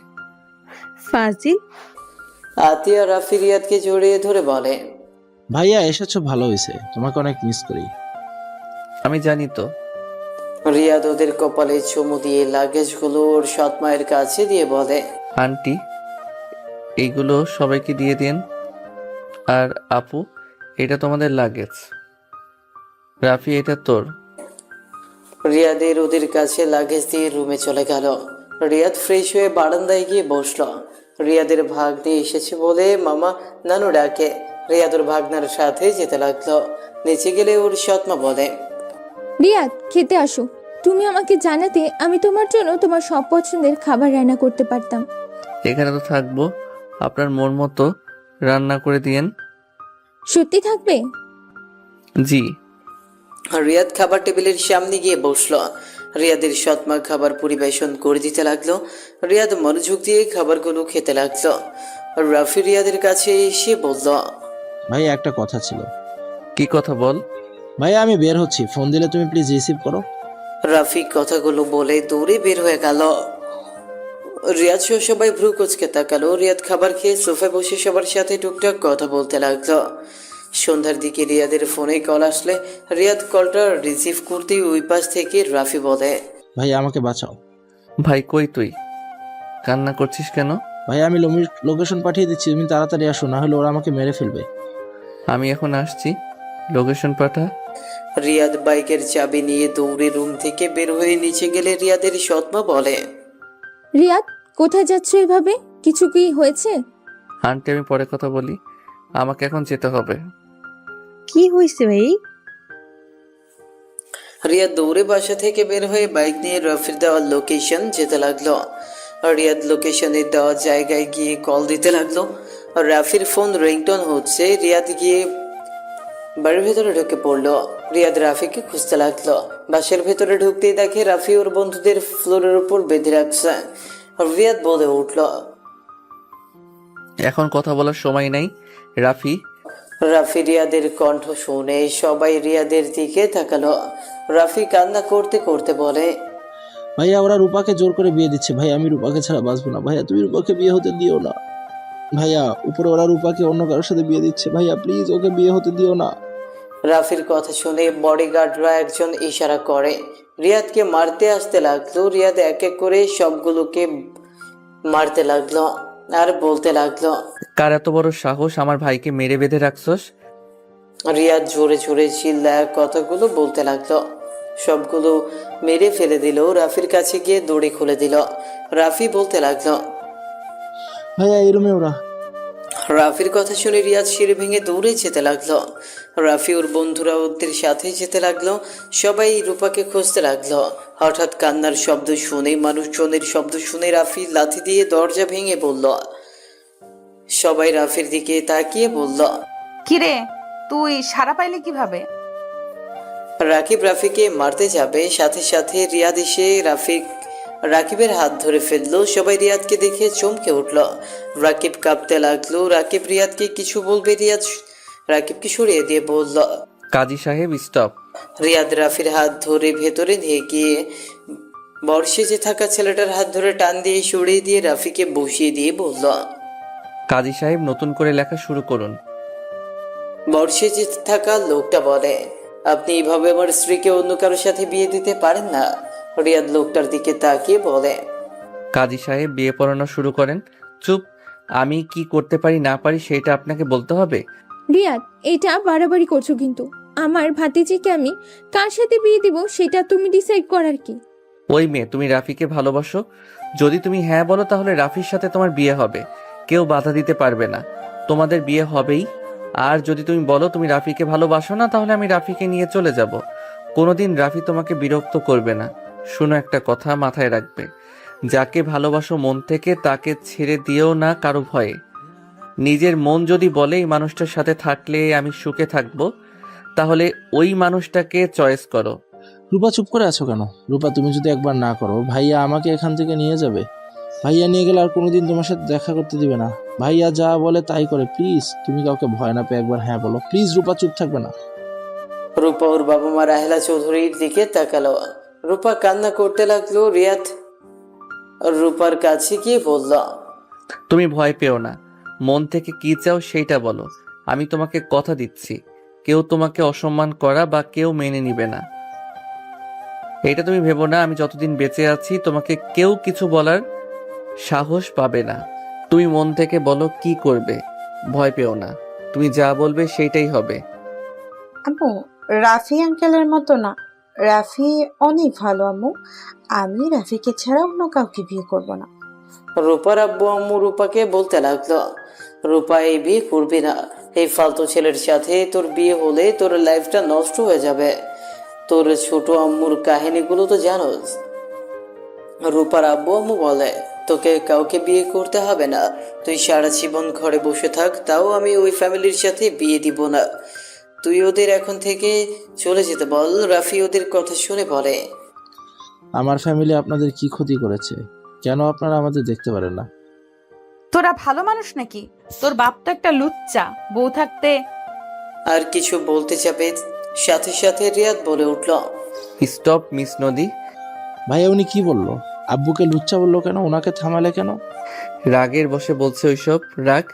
ফাজিল। আতিয়া রাফি রিয়াদকে জড়িয়ে ধরে বলে, ভাইয়া এসেছো, ভালো হয়েছে, তোমাকে অনেক মিস করি। আমি জানি তো। রিয়াদ ওদের কপালে চুমু দিয়ে লাগেজগুলো ওর সৎ মায়ের কাছে দিয়ে বলে, আন্টি, এইগুলো সবাইকে দিয়ে দিন। আর আপু, এটা তোমাদের লাগেজ। রাফি, এটা তোর। রিয়াদের ওদের কাছে লাগেজ দিয়ে রুমে চলে গেল। রিয়াদ ফ্রেশ হয়ে বারান্দায় গিয়ে বসলো। রিয়াদের ভাগ্নে এসেছে বলে মামা নানু ডাকে। রিয়াদ ওর ভাগনার সাথে যেতে লাগলো। নিচে গেলে ওর সৎমা বলে, রিয়াদ, খেতে আসো। তুমি আমাকে জানাতে আমি তোমার জন্য তোমার সব পছন্দের খাবার রান্না করতে পারতাম। এখানে তো থাকবো, আপনার মন মতো রান্না করে দিয়েন। সত্যি থাকবে? জি। রিয়াদ খাবার টেবিলের সামনে গিয়ে বসলো। রিয়াদের সৎমা খাবার পরিবেশন করে দিতে লাগলো। রিয়াদ মনোযোগ দিয়ে খাবারগুলো খেতে লাগলো। রাফি রিয়াদের কাছে এসে বলল, ভাইয়া একটা কথা ছিল। কি কথা বল। ভাইয়া আমি বের হচ্ছি, ফোন দিলে তুমি প্লিজ রিসিভ করো। রাফি কথাগুলো বলে দৌড়ে বের হয়ে গেল। রিয়াদ সহ সবাই ভ্রু কুচকে তাকালো। রিয়াদ খাবার খেয়ে সোফায় বসে সবার সাথে টুকটাক কথা বলতে লাগলো। সন্ধ্যার দিকে রিয়াদের ফোনে কল আসলে রিয়াদ কলটা রিসিভ করতেই ওই পাশ থেকে রাফি বলে, ভাইয়া আমাকে বাঁচাও। ভাই কই তুই? কান্না করছিস কেন? ভাইয়া আমি লোকেশন পাঠিয়ে দিচ্ছি, তুমি তাড়াতাড়ি আসো, না হলে ওরা আমাকে মেরে ফেলবে। আমি এখন আসছি, লোকেশন পাঠা। রিয়াদ বাইকের চাবি নিয়ে দৌড়ে রুম থেকে বের হয়ে নিচে গেলে রিয়াদের সৎমা বলে, রিয়াদ, কোথায় যাচ্ছ এভাবে? কিছু কি হয়েছে? আন্টি, আমি পরে কথা বলি, আমাকে এখন যেতে হবে। কি হয়েছে ভাই? রিয়াদ দৌড়ে বাসা থেকে বের হয়ে বাইক নিয়ে রফির দেওয়ার লোকেশন যেতে লাগলো। রিয়াদ লোকেশনে দেওয়া জায়গায় গিয়ে কল দিতে লাগলো। রাফির ফোন রিংটোন হচ্ছে। রিয়াদ গিয়ে বাড়ির ভেতরে ঢুকে পড়লো। রিয়াদ রাফিকে খুঁজতে লাগলো। বাসের ভেতরে ঢুকতেই দেখে রাফি ওর বন্ধুদের ফ্লোরের উপর বেঁধে রাখছে। রিয়াদ বলে উঠল, এখন কথা বলার সময় নাই রাফি। রাফি রিয়াদের কণ্ঠ শুনে সবাই রিয়াদের দিকে তাকালো। রাফি কান্না করতে করতে বলে, ভাইয়া ওরা রূপাকে জোর করে বিয়ে দিচ্ছে। ভাইয়া আমি রূপাকে ছাড়া বাঁচবো না। ভাইয়া তুমি রূপাকে বিয়ে হতে দিও না। ভাইয়া উপরে ওরা রূপাকে অন্য কারোর সাথে বিয়ে দিচ্ছে। ভাইয়া প্লিজ ওকে বিয়ে হতে দিও না। রাফির কথা শুনে বডিগার্ডরা একজন ইশারা করে। রিয়াদকে মারতে আসতে লাগলো। রিয়াদ এক এক করে সবগুলোকে মারতে লাগলো আর বলতে লাগলো, কার এত বড় সাহস আমার ভাইকে মেরে বেঁধে রাখছস? রিয়াদ জোরে জোরে চিল্লায় কথাগুলো বলতে লাগলো। সবগুলো মেরে ফেলে দিল। রাফির কাছে গিয়ে দড়ি খুলে দিল। রাফি বলতে লাগলো, ভাইয়া এই রুমে ওরা। রাফির কথা শুনে রিয়াদ সিঁড়ি ভেঙে দৌড়ে যেতে লাগলো। রাফি ওর বন্ধুরা ওদের সাথে যেতে লাগলো। সবাই রূপাকে খুঁজতে লাগলো। হঠাৎ কান্নার শব্দ শুনে, মানুষজনের শব্দ শুনে রাফি লাথি দিয়ে দরজা ভেঙে বলল। সবাই রাফির দিকে তাকিয়ে বলল, কিরে তুই সারা পাইলে কিভাবে? রাকিব রাফিকে মারতে যাবে, সাথে সাথে রিয়াদ এসে রাকিবের হাত ধরে ফেললো। সবাই রিয়াদকে দেখে চমকে উঠল। রাকিব কাঁপতে লাগলো। রাকিব রিয়াদকে কিছু বলবে, রিয়াদ রাকিবকে সরিয়ে দিয়ে বলল, কাজী সাহেব স্টপ। রিয়াদ রাফির হাত ধরে ভেতরে নিয়ে গিয়ে বর্ষেজে থাকা ছেলেটার হাত ধরে টান দিয়ে সরিয়ে দিয়ে রাফিকে বসিয়ে দিয়ে বলল, কাজী সাহেব নতুন করে লেখা শুরু করুন। বর্ষেজে থাকা লোকটা বলে, আপনি এইভাবে আমার স্ত্রীকে অন্য কারোর সাথে বিয়ে দিতে পারেন না। রিয়াদ লোকটার দিকে তাকিয়ে বলে, কাজী সাহেব বিয়ে পড়ানো শুরু করেন। চুপ। আমি কি করতে পারি না পারি সেটা আপনাকে বলতে হবে? রিয়াদ, এটা বাড়াবাড়ি করছো কিন্তু। আমার ভাতিজিকে আমি কার সাথে বিয়ে দিব সেটা তুমি ডিসাইড করার কি? ওই মেয়ে, তুমি রাফিকে ভালোবাসো? যদি তুমি হ্যাঁ বলো তাহলে রাফির সাথে তোমার বিয়ে হবে। কেউ বাধা দিতে পারবে না, তোমাদের বিয়ে হবেই। আর যদি তুমি বলো তুমি রাফিকে ভালোবাসো না, তাহলে আমি রাফিকে নিয়ে চলে যাব। কোনোদিন রাফি তোমাকে বিরক্ত করবে না। শোনো, একটা কথা মাথায় রাখবে, যাকে ভালোবাসো মন থেকে তাকে ছেড়ে দিও না কারো ভয়ে। নিজের মন যদি বলে এই মানুষটার সাথে থাকলে আমি সুখে থাকবো, তাহলে ওই মানুষটাকে চয়েস করো। রূপা চুপ করে আছো কেন? রূপা তুমি যদি একবার না করো, ভাইয়া আমাকে এখান থেকে নিয়ে যাবে। ভাইয়া নিয়ে গেলে আর কোনোদিন তোমার সাথে দেখা করতে দিবে না। ভাইয়া যা বলে তাই করে। প্লিজ তুমি কাউকে ভয় না পেয়ে একবার হ্যাঁ বলো। প্লিজ রূপা চুপ থাকবে না। রূপা ওর বাবা মা রাহেলা চৌধুরীর দিকে তাকালো। রূপা কান্না করতে লাগলো। রিয়াদ রূপার কাছে গিয়ে বলল, তুমি ভয় পেও না, মন থেকে কি চাও সেইটা বলো। আমি তোমাকে কথা দিচ্ছি, কেউ তোমাকে অসম্মান করা বা কেউ মেনে নিবে না। এটা তুমি ভেবো না, আমি যতদিন বেঁচে আছি তোমাকে কেউ কিছু বলার সাহস পাবে না। তুমি মন থেকে বলো কি করবে, ভয় পেও না। তুমি যা বলবে সেইটাই হবে। আম্মু, রাফি আঙ্কেলের মতো না। রাফি অনেক ভালো আম্মু। আমি রাফিকে ছাড়া অন্য কাউকে বিয়ে করব না। রূপার আব্বু আম্মু রূপাকে বলতে লাগলো, রূপা এই বিয়ে করবি না। এই ফালতু ছেলের সাথে তোর বিয়ে হলে তোর লাইফটা নষ্ট হয়ে যাবে। তোর ছোট আম্মুর কাহিনীগুলো তো জানোস। রূপার আব্বু আম্মু বলে, তোকে কাউকে বিয়ে করতে হবে না। তুই সারা জীবন ঘরে বসে থাক, তাও আমি ওই ফ্যামিলির সাথে বিয়ে দিব না। তুই ওদের এখন থেকে চলে যেতে বল। রাফি ওদের কথা শুনে বলে, আমার ফ্যামিলি আপনাদের কি ক্ষতি করেছে? কেন আপনারা আমাদের দেখতে পারেন না? তোরা ভালো মানুষ নাকি? তোর বাপ তো একটা লুচ্চা। বউ থাকতে আর কিছু বলতে যাবে, সাথে সাথে রিয়াদ বলে উঠল, স্টপ মিস নদী। ভাইয়া উনি কি বললো? আব্বুকে লুচ্চা বললো কেন? ওনাকে থামালে কেন? রাগের বসে বলছে ওইসব। রাগ।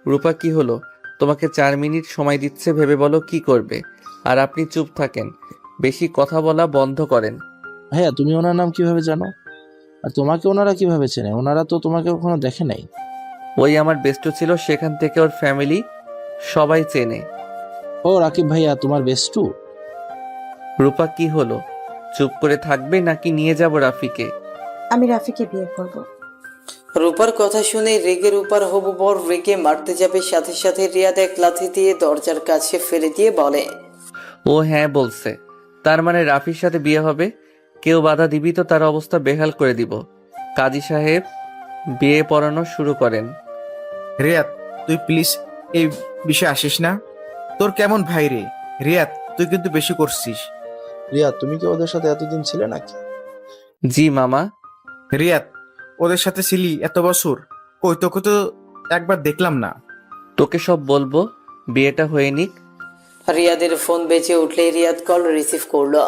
রূপা কি হলো? তোমাকে 4 মিনিট সময় দিচ্ছে, ভেবে বলো কি করবে। আর আপনি চুপ থাকেন, বেশি কথা বলা বন্ধ করেন। ভাইয়া তুমি ওনার নাম কিভাবে জানো? আর তোমাকে ওনারা কিভাবে চেনে? ওনারা তো তোমাকে কখনো দেখে নাই। ওই আমার বেস্ট ছিল, সেখান থেকে ওর ফ্যামিলি সবাই চেনে। ও রাকিব ভাইয়া তোমার বেস্টু? রূপা কি হলো? চুপ করে থাকবে নাকি নিয়ে যাব রাফিকে? আমি রাফিকে বিয়ে করব। রূপার কথা শুনে রেগে রূপার হবু বর রেগে মারতে যাবে, সাথে সাথে রিয়াদ এক লাথি দিয়ে দরজার কাছে ফেলে দিয়ে বলে, ও হ্যাঁ বলছে, তার মানে রাফির সাথে বিয়ে হবে। কেউ বাধা দিবি তো তার অবস্থা বেহাল করে দিব। কাজী সাহেব বিয়ে পড়ানো শুরু করেন। রিয়াদ, তুই প্লিজ এই বিষয়ে আসিস না। তোর কেমন ভাই রে? রিয়াদ, তুই কিন্তু বেশি করছিস। রিয়া, তুমি কি ওদের সাথে এতদিন ছিলে নাকি? জি মামা। রিয়াদ, ওদের সাথে ছিলি এত বছর, কই তোকে তো একবার দেখলাম না। তোকে সব বলবো, বিয়েটা হয়ে নিক। রিয়াদের ফোন বেজে উঠলে রিয়াদ কল রিসিভ করলো।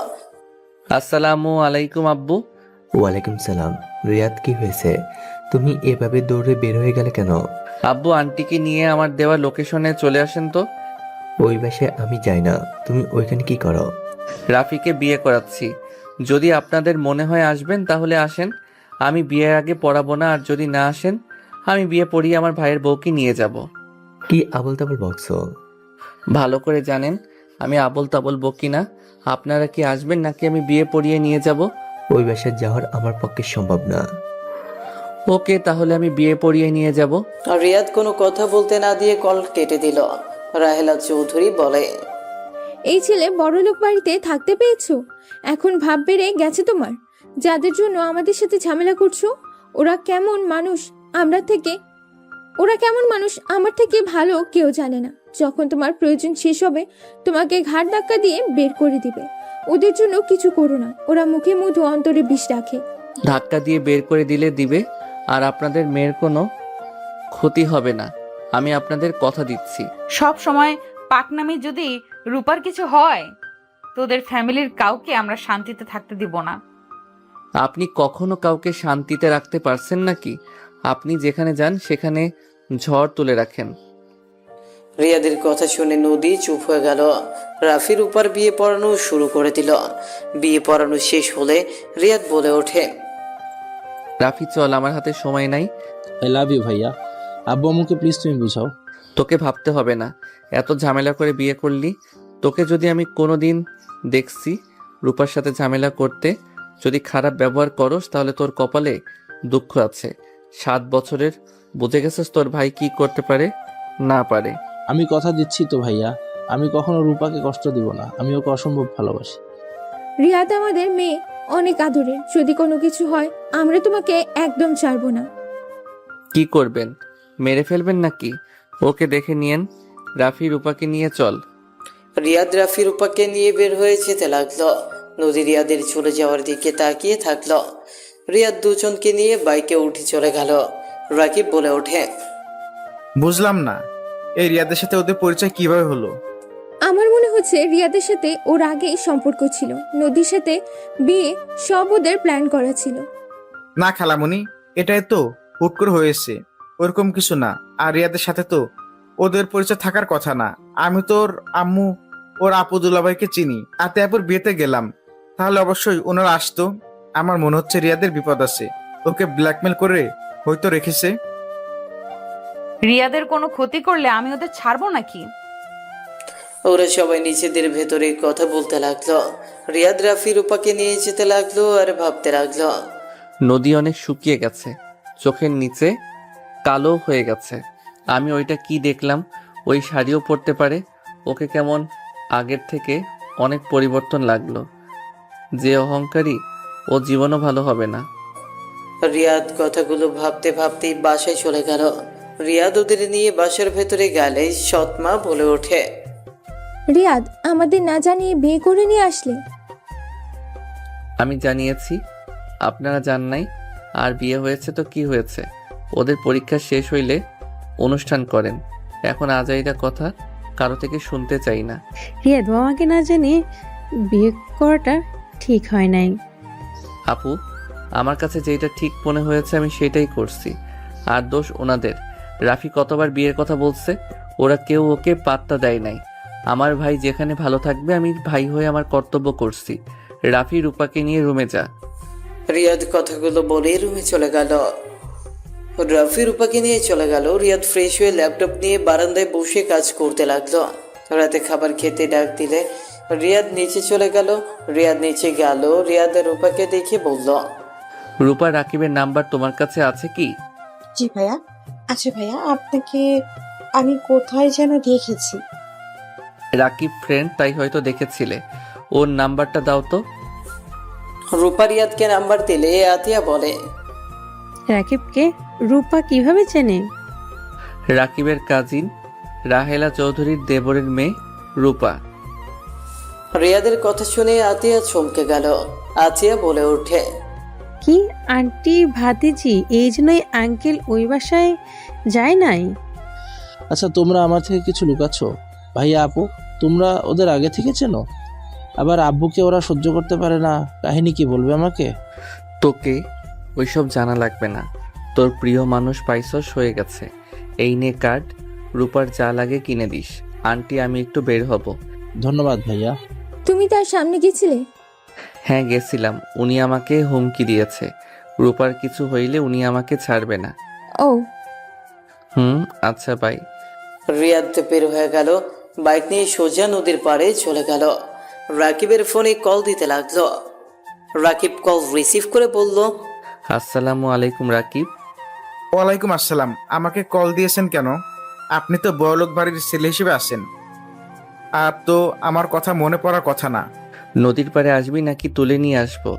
আসসালামু আলাইকুম আব্বু। ওয়ালাইকুম সালাম। রিয়াদ, কি হয়েছে? তুমি এভাবে দৌড়ে বের হয়ে গেলে কেন? আব্বু, আন্টিকে নিয়ে আমার দেওয়া লোকেশনে চলে আসেন তো। ওই বাসায় আমি যাই না, তুমি ওইখানে কি করো? রাফিকে বিয়ে করাচ্ছি। যদি আপনাদের মনে হয় আসবেন তাহলে আসেন। আমি বিয়ের আগে পড়াবো না, আর যদি না আসেন আমি বিয়ে পড়িয়ে আমার ভাইয়ের বউকে নিয়ে যাব। কি আবল তাবল বকছো? ভালো করে জানেন আমি আবল তাবল বকি না। আপনারা কি আসবেন নাকি আমি বিয়ে পড়িয়ে নিয়ে যাব? ওই বাসায় যাওয়ার আমার পক্ষে সম্ভব না। ওকে, তাহলে আমি বিয়ে পড়িয়ে নিয়ে যাব। রিয়াদ কোনো কথা বলতে না দিয়ে কল কেটে দিল। রাহেলা চৌধুরী বলে, এই ছেলে বড়লোক বাড়িতে থাকতে পেয়েছো, এখন ভাব বেড়ে গেছে তোমার। যাদের জন্য আমাদের সাথে ঝামেলা করছো, ওরা কেমন মানুষ আমার থেকে ভালো কেউ জানে না। যখন তোমার প্রয়োজন শেষ হবে তোমাকে ঘাড় ধাক্কা দিয়ে বের করে দিবে। ওদের জন্য কিছু করো না, ওরা মুখে মধু অন্তরে বিষ রাখে। ধাক্কা দিয়ে বের করে দিলে দিবে, আর আপনাদের মেয়ের কোনো ক্ষতি হবে না, আমি আপনাদের কথা দিচ্ছি। সব সময় পাকনামি যদি রূপার কিছু হয়, তোদের ফ্যামিলির কাউকে আমরা শান্তিতে থাকতে দিব না। আপনি কখনো কাউকে শান্তিতে রাখতে পারছেন নাকি? আপনি যেখানে যান সেখানে ঝড় তুলে রাখেন। রিয়াদের কথা শুনে নদী চুপ হয়ে গেল। রাফির উপর বিয়ে পড়ানো শুরু করে দিল। বিয়ে পড়ানো শেষ হলে রিয়াদ বলে ওঠে, রাফি চল, আমার হাতে সময় নাই। আই লাভ ইউ ভাইয়া। আব্বু আম্মুকে প্লিজ তুমি বুঝাও। তোকে ভাবতে হবে না, এত ঝামেলা করে বিয়ে করলি। তোকে যদি আমি কোনো দিন দেখছি রূপার সাথে ঝামেলা করতে, যদি খারাপ ব্যবহার করস, তাহলে তোর কপালে দুঃখ আছে। 7 বছরের, বুঝে গেছিস তোর ভাই কি করতে পারে না পারে। আমি কথা দিচ্ছি তো ভাইয়া, আমি কখনো রূপাকে কষ্ট দিব না। আমি ওকে অসম্ভব ভালোবাসি। রিয়াদ আমাদের মেয়ে, অনেক আদরের। যদি কোনো কিছু হয় আমরা তোমাকে একদম ছাড়বো না। কি করবেন, মেরে ফেলবেন নাকি? ওকে দেখে নিয়েন। রাফি রূপাকে নিয়ে চল। রিয়াদ রাফির উপাকে নিয়ে বের হয়ে যেতে লাগলো। নদী রিয়াদের চলে যাওয়ার দিকে তাকিয়ে থাকলো। রিয়াদ দুজনকে নিয়ে বাইকে উঠে চলে গেল। রাকিব বলে ওঠে, বুঝলাম না, এই রিয়াদের সাথে ওদের পরিচয় কিভাবে হলো? আমার মনে হচ্ছে রিয়াদের সাথে ওর আগেই সম্পর্ক ছিল। নদীর সাথে বিয়ে সব ওদের প্ল্যান করা ছিল। না খালামণি, এটাই তো হুট করে হয়েছে, ওরকম কিছু না। আর রিয়াদের সাথে তো ওদের পরিচয় থাকার কথা না। আমি তোর আম্মু ওর আপু দুলাভাইকে চিনি, আতে আপুর বিয়েতে গেলাম, তাহলে অবশ্যই ওনারা আসতো। আমার মনে হচ্ছে রিয়াদের বিপদ আছে, ওকে ব্ল্যাকমেল করে হয়তো রেখেছে। রিয়াদের কোনো ক্ষতি করলে আমি ওদের ছাড়বো নাকি? ওরা সবাই নিজেদের ভেতরে কথা বলতে লাগলো। রিয়াদ রাফির উপাকে নিয়ে যেতে লাগলো আর ভাবতে লাগলো। নদী অনেক শুকিয়ে গেছে, চোখের নিচে কালো হয়ে গেছে। আমি ওইটা কি দেখলাম? ওই শাড়িও পরতে পারে। ওকে কেমন আগের থেকে অনেক পরিবর্তন লাগলো। যে অহংকারী, ও জীবনও ভালো হবে না। রিয়াদ কথাগুলো ভাবতে ভাবতেই বাসায় চলে গেল। রিয়াদ ওদের নিয়ে বাসার ভেতরে গেলে সৎমা বলে ওঠে, রিয়াদ আমাদের না জানিয়ে বিয়ে করে নিয়ে আসলে। আমি জানিয়েছি, আপনারা জান নাই। আর বিয়ে হয়েছে তো কি হয়েছে, ওদের পরীক্ষা শেষ হইলে অনুষ্ঠান করেন। এখন আজাইরা কথা কারো থেকে শুনতে চাই না। রিয়াদ, মামাকে না জানিয়ে বিয়ে করাটা ঠিক হয় নাই। আপু, আমার কাছে যেটা ঠিক মনে হয়েছে আমি সেটাই করছি, আর দোষ ওনাদের। রাফি কতবার বিয়ের কথা বলছে, ওরা কেউ ওকে পাত্তা দেয় নাই। আমার ভাই যেখানে ভালো থাকবে, আমি ভাই হয়ে আমার কর্তব্য করছি। রাফি রূপাকে নিয়ে রুমে যা। রিয়াদ কথাগুলো বলে রুমে চলে গেল। রাফি রূপাকে নিয়ে চলে গেল। রিয়াদ ফ্রেশ হয়ে ল্যাপটপ নিয়ে বারান্দায় বসে কাজ করতে লাগলো। রাতে খাবার খেতে ডাক দিলে রিয়াদ নিচে চলে গেল। রিয়াদ রূপাকে দেখে বলল, রূপা, রাকিবের নাম্বার তোমার কাছে আছে কি? জি ভাইয়া, আচ্ছা ভাইয়া, আপনাকে আমি কোথায় যেন দেখেছি। রাকিব ফ্রেন্ড, তাই হয়তো দেখেছিলে। ওর নাম্বারটা দাও তো। রূপা রিয়াদকে নাম্বার দিলে আতিয়া বলে, রাকিবকে? রূপা কিভাবে চেনে? রাকিবের কাজিন রাহেলা চৌধুরীর দেবরের মেয়ে রূপা। রিয়াদের কথা শুনে আতিয়া চমকে গেল। আতিয়া বলে ওঠে, কি আন্টি ভাতিজি এই জন্যই আঙ্কেল ওই বাসায় যায় নাই? আচ্ছা, তোমরা আমার থেকে কিছু লুকাচ্ছ? ভাইয়া আপু, তোমরা ওদের আগে থেকে চেনো? আবার আব্বুকে ওরা সহ্য করতে পারে না, কাহিনী কি বলবে আমাকে? তোকে ওইসব জানা লাগবে না। তোর প্রিয় মানুষ পাইছস হয়ে গেছে। এই নে কার্ড, রূপার যা লাগে কিনে দিস। আন্টি আমি একটু বের হব। ধন্যবাদ ভাইয়া। তুমি তার সামনে গেছিলে? হ্যাঁ গেছিলাম। উনি আমাকে হুমকি দিয়েছে, রূপার কিছু হইলে উনি আমাকে ছাড়বে না। ও আচ্ছা বাই। রিয়াদ বের হয়ে গেল। বাইক নিয়ে সোজা নদীর পাড়ে চলে গেল। রাকিবের ফোনে কল দিতে লাগলো। রাকিব কল রিসিভ করে বলল, আসসালামু আলাইকুম রাকিব। ওয়ালাইকুম আসসালাম। আমাকে কল দিয়েছেন কেন? আপনি তো বড়লোক বাড়ির ছেলে হিসেবে আছেন, আর তো আমার কথা মনে পড়ার কথা না। নদীর পাড়ে আসবি নাকি তুলে নিয়ে আসবো?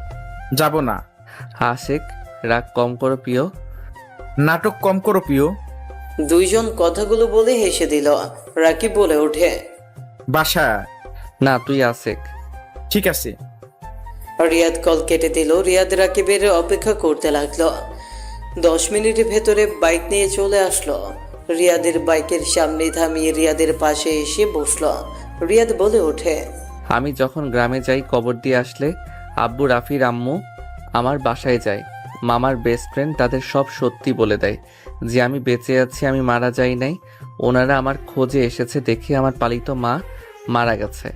যাব না। আশেক, রাগ কম করো প্রিয়। নাটক কম করো প্রিয়। দুইজন কথাগুলো বলে হেসে দিল। রাকিব বলে ওঠে, বাসা? না তুই আশেক। ঠিক আছে। রিয়াদ কল কেটে দিল। রিয়াদ রাকিবের অপেক্ষা করতে লাগলো। 10 মিনিটের ভেতরে বাইক নিয়ে চলে আসলো। রিয়াদের বাইকের সামনে থামিয়ে রিয়াদের পাশে এসে বসলো। রিয়াদ বলে ওঠে, আমি যখন গ্রামে যাই কবর দিয়ে আসলে আব্বু রাফির আম্মু আমার বাসায় যায়। মামার বেস্ট ফ্রেন্ড তাদের সব সত্যি বলে দেয় যে আমি বেঁচে আছি, আমি মারা যাই নাই। ওনারা আমার খোঁজে এসেছে দেখে আমার পালিত মা মারা গেছে।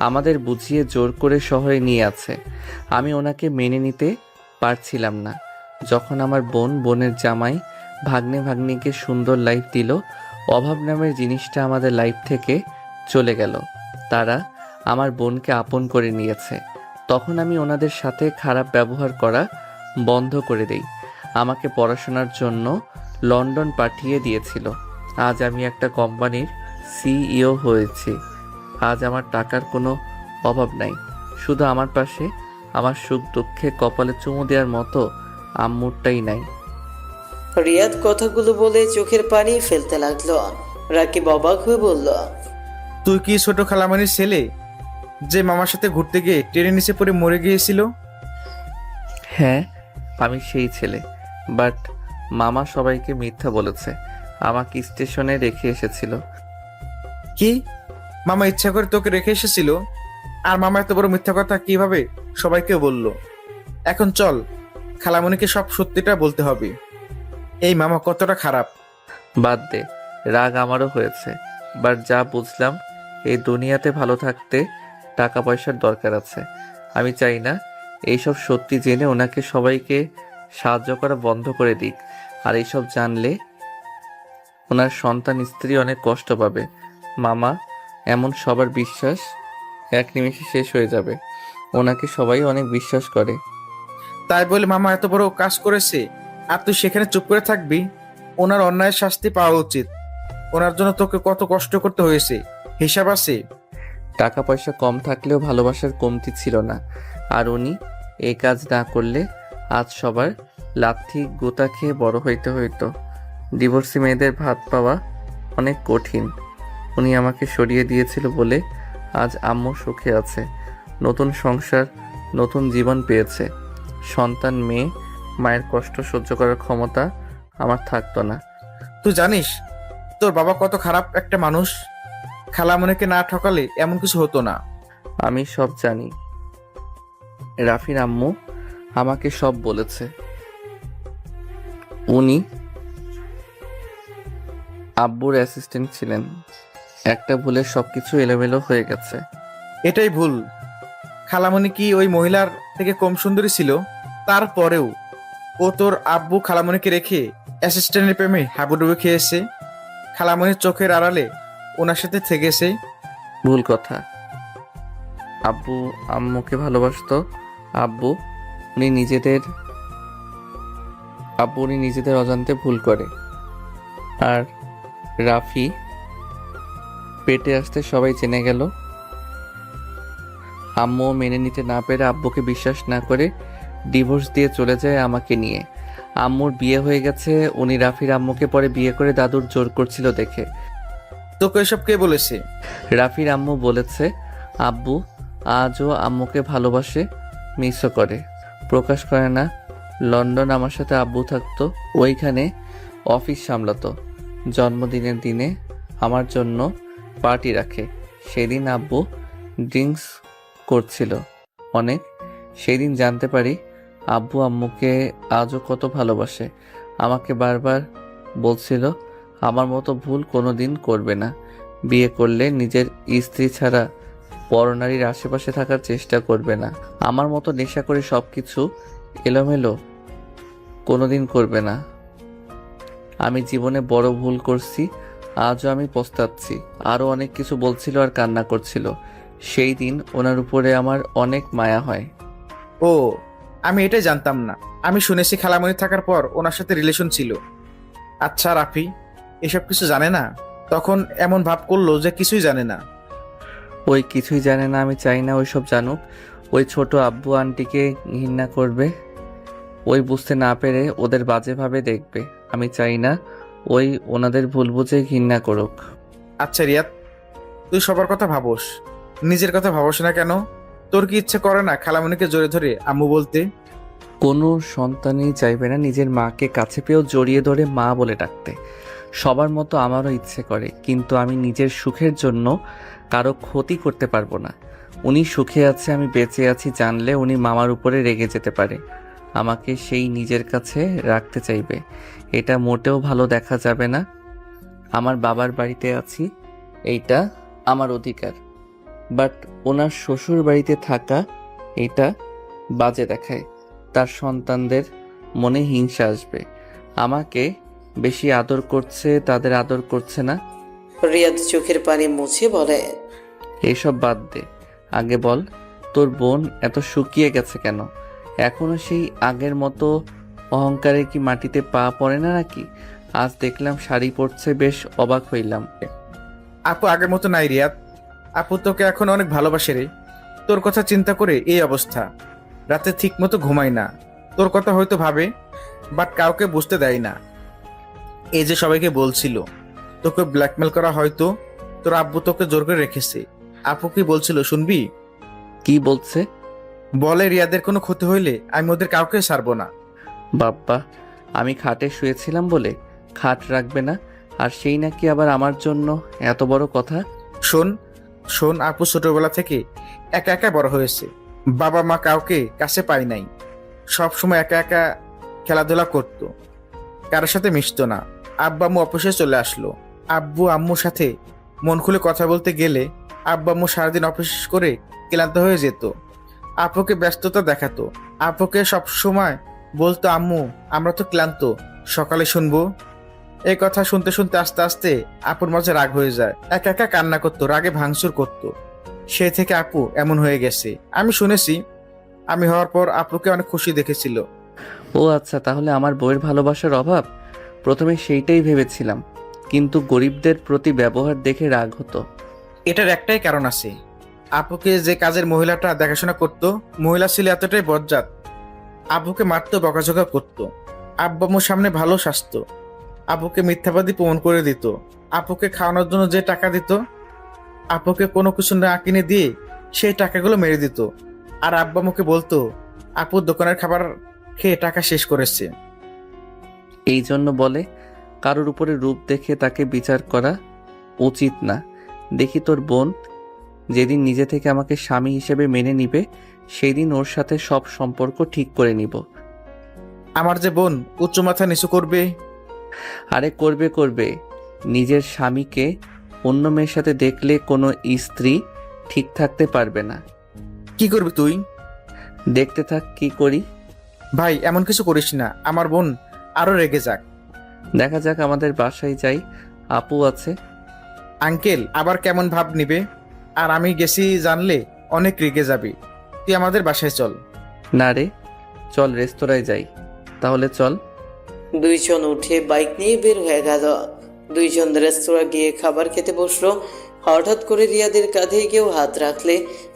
আমাদের বুঝিয়ে জোর করে শহরে নিয়ে আছে। আমি ওনাকে মেনে নিতে পারছিলাম না। যখন আমার বোনের জামাই ভাগ্নিকে সুন্দর লাইফ দিল, অভাব নামের জিনিসটা আমাদের লাইফ থেকে চলে গেল। তারা আমার বোনকে আপন করে নিয়েছে। তখন আমি ওনাদের সাথে খারাপ ব্যবহার করা বন্ধ করে দেই। আমাকে পড়াশোনার জন্য লন্ডন পাঠিয়ে দিয়েছিল। আজ আমি একটা কোম্পানির সিইও হয়েছি। আজ আমার টাকার কোনো অভাব নাই, শুধু আমার পাশে আমার সুখ দুঃখে কপালে চুমু দেওয়ার মতো আম্মুরটাই নাই। রিয়াদ কথাগুলো বলে চোখের পানি ফেলতে লাগলো। রাকিব অবাক হয়ে বলল, তুই কি ছোট খালামানির ছেলে যে মামার সাথে ঘুরতে গিয়ে ট্রেনের নিচে পড়ে মরে গিয়েছিল? হ্যাঁ আমি সেই ছেলে, বাট মামা সবাইকে মিথ্যা বলেছে। আমাকে স্টেশনে রেখে এসেছিল। কি? মামা ইচ্ছা করে তোকে রেখে এসেছিল? আর মামা এত বড় মিথ্যা কথা কিভাবে সবাইকে বলল? এখন চল, খালামণিকে সব সত্যিটা বলতে হবে। এই মামা কতটা খারাপ। বাদ দে, রাগ আমারও হয়েছে, বাট যা বুঝলাম এই দুনিয়াতে ভালো থাকতে টাকা পয়সার দরকার আছে। আমি চাই না এইসব সত্যি জেনে ওনাকে সবাইকে সাহায্য করা বন্ধ করে দিক। আর এইসব জানলে ওনার সন্তান স্ত্রী অনেক কষ্ট পাবে। মামা এমন, সবার বিশ্বাস এক নিমেষে শেষ হয়ে যাবে। ওনাকে সবাই অনেক বিশ্বাস করে। তাই বলে মামা এত বড় কাজ করেছে আর তুই সেখানে চুপ করে থাকবি? ওনার অন্যায়ের শাস্তি পাওয়া উচিত। ওনার জন্য তোকে কত কষ্ট করতে হয়েছে, হিসাব আছে? টাকা পয়সা কম থাকলেও ভালোবাসার কমতি ছিল না। আর উনি এই কাজ না করলে আজ সবার লাথি গোতা খেয়ে বড় হইতে হইতো। ডিভোর্সি মেয়েদের ভাত পাওয়া অনেক কঠিন। উনি আমাকে সরিয়ে দিয়েছিল বলে আজ আম্মু সুখে আছে। নতুন সংসার, নতুন জীবন পেয়েছে। সন্তান, মেয়ে, মায়ের কষ্ট সহ্য করার ক্ষমতা আমার থাকতো না। তুই জানিস তোর বাবা কত খারাপ একটা মানুষ? খালামণিকে না ঠকালে এমন কিছু হতো না। আমি সব জানি। রাফির আম্মু আমাকে সব বলেছে। উনি আব্বুর অ্যাসিস্ট্যান্ট ছিলেন। একটা ভুলে সবকিছু এলোমেলো হয়ে গেছে। এটাই ভুল। খালামণি কি ওই মহিলার থেকে কম সুন্দরী ছিল? তারপরেও ও তোর আব্বু খালামণিকে রেখে অ্যাসিস্ট্যান্টের প্রেমে হাবুডুবু খেয়েছে। খালামণির চোখের আড়ালে ওনার সাথে থেকেছে। ভুল কথা। আব্বু আম্মুকে ভালোবাসতো। আব্বু উনি নিজেদের অজান্তে ভুল করে। আর রাফি পেটে আসতে সবাই জেনে গেল। আম্মু মেনে নিতে না পেরে আব্বুকে বিশ্বাস না করে ডিভোর্স দিয়ে চলে যায় আমাকে নিয়ে। আম্মুর বিয়ে হয়ে গেছে, উনি রাফির আম্মুকে পরে বিয়ে করে দাদুর জোর করছিল দেখে। তোকে এসব কে বলেছে? রাফির আম্মু বলেছে। আব্বু আজও আম্মুকে ভালোবাসে, মিসও করে, প্রকাশ করে না। লন্ডন আমার সাথে আব্বু থাকতো, ওইখানে অফিস সামলাতো। জন্মদিনের দিনে আমার জন্য পার্টি রাখে। সেদিন আব্বু ড্রিঙ্কস করছিল অনেক। সেদিন জানতে পারি আব্বু আম্মুকে আজও কত ভালোবাসে। আমাকে বারবার বলছিল আমার মতো ভুল কোনো দিন করবে না, বিয়ে করলে নিজের স্ত্রী ছাড়া পরনারীর আশেপাশে থাকার চেষ্টা করবে না, আমার মতো নেশা করে সব কিছু এলোমেলো কোনোদিন করবে না। আমি জীবনে বড় ভুল করছি, আজও আমি পস্তাচ্ছি। আরও অনেক কিছু বলছিল আর কান্না করছিল। সেই দিন ওনার উপরে আমার অনেক মায়া হয়। ও, আমি এটাই জানতাম না। আমি শুনেছি খালামণি থাকার পর ওনার সাথে রিলেশন ছিল। আচ্ছা রাফি এসব কিছু জানে না? তখন এমন ভাব করলো যে কিছুই জানে না। ওই কিছুই জানে না, আমি চাই না ওই সব জানুক। ওই ছোট আব্বু আন্টিকে ঘৃণা করবে, ওই বুঝতে না পেরে ওদের বাজেভাবে দেখবে। আমি চাই না ওই ওনাদের ভুল বুঝে ঘৃণা করুক। আচ্ছা রিয়াদ, তুই সবার কথা ভাবোস, নিজের কথা ভাবোস না কেন? তোর কি ইচ্ছে করে না খালামণিকে জোরে ধরে আম্মু বলতে? কোনো সন্তানই চাইবে না নিজের মাকে কাছে পেয়েও জড়িয়ে ধরে মা বলে ডাকতে। সবার মতো আমারও ইচ্ছে করে, কিন্তু আমি নিজের সুখের জন্য কারো ক্ষতি করতে পারবো না। উনি সুখে আছে, আমি বেঁচে আছি জানলে উনি মামার উপরে রেগে যেতে পারে, আমাকে সেই নিজের কাছে রাখতে চাইবে। এটা মোটেও ভালো দেখা যাবে না। আমার বাবার বাড়িতে আছি, এইটা আমার অধিকার, বাট ওনার শ্বশুর বাড়িতে থাকা এটা বাজে দেখায়। তার সন্তানদের মনে হিংসা আসবে। আমাকে বেশি আদর করছে, তাদের আদর করছে না। রিয়াদ চোখের পানি মুছে বলে, এইসব বাদ দে, আগে বল তোর বোন এত শুকিয়ে গেছে কেন? এখনো সেই আগের মতো অহংকারে কি মাটিতে পা পড়ে না নাকি? আজ দেখলাম শাড়ি পরছে, বেশ অবাক হইলাম। আপু আগের মতো নাই রিয়াদ, আপু তোকে এখন অনেক ভালোবাসে রে। তোর কথা চিন্তা করে এই অবস্থা। রাতে ঠিক মতো ঘুমায় না, তোর কথা হয়তো ভাবে, বাট কাউকে বুঝতে দেয় না। এই যে সবাইকে বলছিল তোকে ব্ল্যাকমেল করা, হয়তো তোর আব্বু তোকে জোর করে রেখেছে। আপু কি বলছিল শুনবি? কি বলছে? বলে রিয়াদের কোনো ক্ষতি হইলে আমি ওদের কাউকে ছাড়বো না। বাপ্পা, আমি খাটে শুয়েছিলাম বলে খাট রাখবে না, আর সেই নাকি আবার আমার জন্য এত বড় কথা। শোন শোন, আপু ছোটবেলা থেকে একা একা বড় হয়েছে, বাবা মা কাউকে কাছে পায় নাই। সব সময় একা একা খেলাধুলা করতো, কারোর সাথে মিশতো না। আব্বা আম্মু অফিসে চলে আসলো, আব্বু আম্মুর সাথে মন খুলে কথা বলতে গেলে আব্বা আম্মু সারাদিন অফিস করে ক্লান্ত হয়ে যেত। আপুকে ব্যস্ততা দেখাতো, আপুকে সব সময় বলতো আম্মু আমরা তো ক্লান্ত, সকালে শুনবো। এই কথা শুনতে শুনতে আস্তে আস্তে আপুর মাঝে রাগ হয়ে যায়, একা একা কান্না করতো, রাগে ভাঙচুর করতো। সে থেকে আপু এমন হয়ে গেছে। আমি শুনেছি আমি হওয়ার পর আপুকে অনেক খুশি দেখেছিল। ও আচ্ছা, তাহলে আমার বউয়ের ভালোবাসার অভাব। প্রথমে সেইটাই ভেবেছিলাম, কিন্তু গরিবদের প্রতি ব্যবহার দেখে রাগ হতো। এটার একটাই কারণ আছে, আপুকে যে কাজের মহিলাটা দেখাশোনা করতো, মহিলা ছিল এতটাই বজ্জাত, আপুকে মারতো, বকাঝকা করতো, আব্বা আম্মুর সামনে ভালো সাজতো, আপুকে মিথ্যাবাদী প্রমাণ করে দিত, আপুকে খাওয়ানোর জন্য যে টাকা দিত, আপুকে কোনো কিছু না কিনে দিয়ে সেই টাকাগুলো মেরে দিত। আর আব্বা আম্মুকে বলতো আপুর দোকানের খাবার খেয়ে টাকা শেষ করেছে। এই জন্য বলে কারোর উপরে রূপ দেখে তাকে বিচার করা উচিত না। দেখি তোর বোন যেদিন নিজে থেকে আমাকে স্বামী হিসেবে মেনে নিবে, সেই দিন ওর সাথে সব সম্পর্ক ঠিক করে নিব। আমার যে বোন উচ্চ মাথা নিচু করবে? আরে করবে করবে, নিজের স্বামীকে অন্য মেয়ের সাথে দেখলে কোনো স্ত্রী ঠিক থাকতে পারবে না। কি করবি তুই? দেখতে থাক কি করি। ভাই এমন কিছু করিস না, আমার বোন আরো রেগে যাক। দেখা যাক, আমাদের বাসায় যাই, আপু আছে। আঙ্কেল আবার কেমন ভাব নিবে, আর আমি গেছি জানলে অনেক রেগে যাবি। তুই আমাদের বাসায় চল। না রে, চল রেস্তোরাঁয় যাই। তাহলে চল। দুইজন উঠে বাইক নিয়ে বের হয়ে গেল। দুইজন রেস্তোরাঁ গিয়ে খাবার খেতে বসলো। হঠাৎ করে রিয়াদের কাঁধে কেউ হাত রাখলে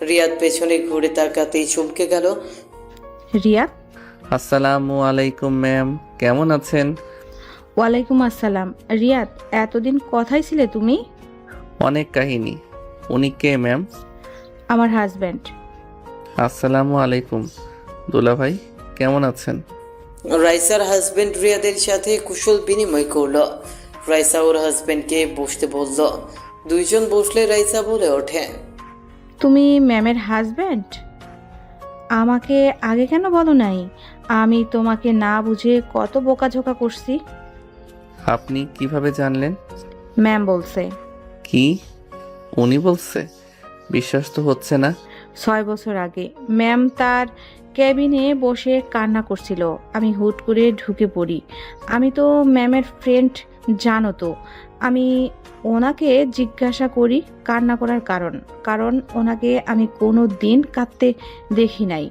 রিয়াদ পেছনে ঘুরে তাকাতেই চমকে গেল। রিয়াদ, আসসালামু আলাইকুম ম্যাম, কেমন আছেন? ওয়ালাইকুম আসসালাম। রিয়াদ, এতদিন কোথায় ছিলে তুমি? অনেক কাহিনী। উনি কে ম্যাম? আমার হাজব্যান্ড। আসসালামু আলাইকুম। দুলা ভাই কেমন আছেন? রাইসার হাজবেন্ড রিয়াদের সাথে কুশল বিনিময় করলো। রাইসা ওর হাজবেন্ডকে বসতে বলল। দুইজন বসলে রাইসা বলে ওঠে, তুমি ম্যামের হাজব্যান্ড? আমাকে আগে কেন বলো নাই? আমি তোমাকে না বুঝে কত বোকাঝোকা করছি। আপনি কিভাবে জানলেন? ম্যাম বলছে। কি? উনি বলছে? বিশ্বাস তো হচ্ছে না। 6 বছর আগে ম্যাম তার কেবিনে বসে কান্না করছিল। আমি হুট করে ঢুকে পড়ি। আমি তো ম্যামের ফ্রেন্ড, জানো তো। আমি ওনাকে জিজ্ঞাসা করি কান্না করার কারণ ওনাকে আমি কোনো দিন কাঁদতে দেখি নাই।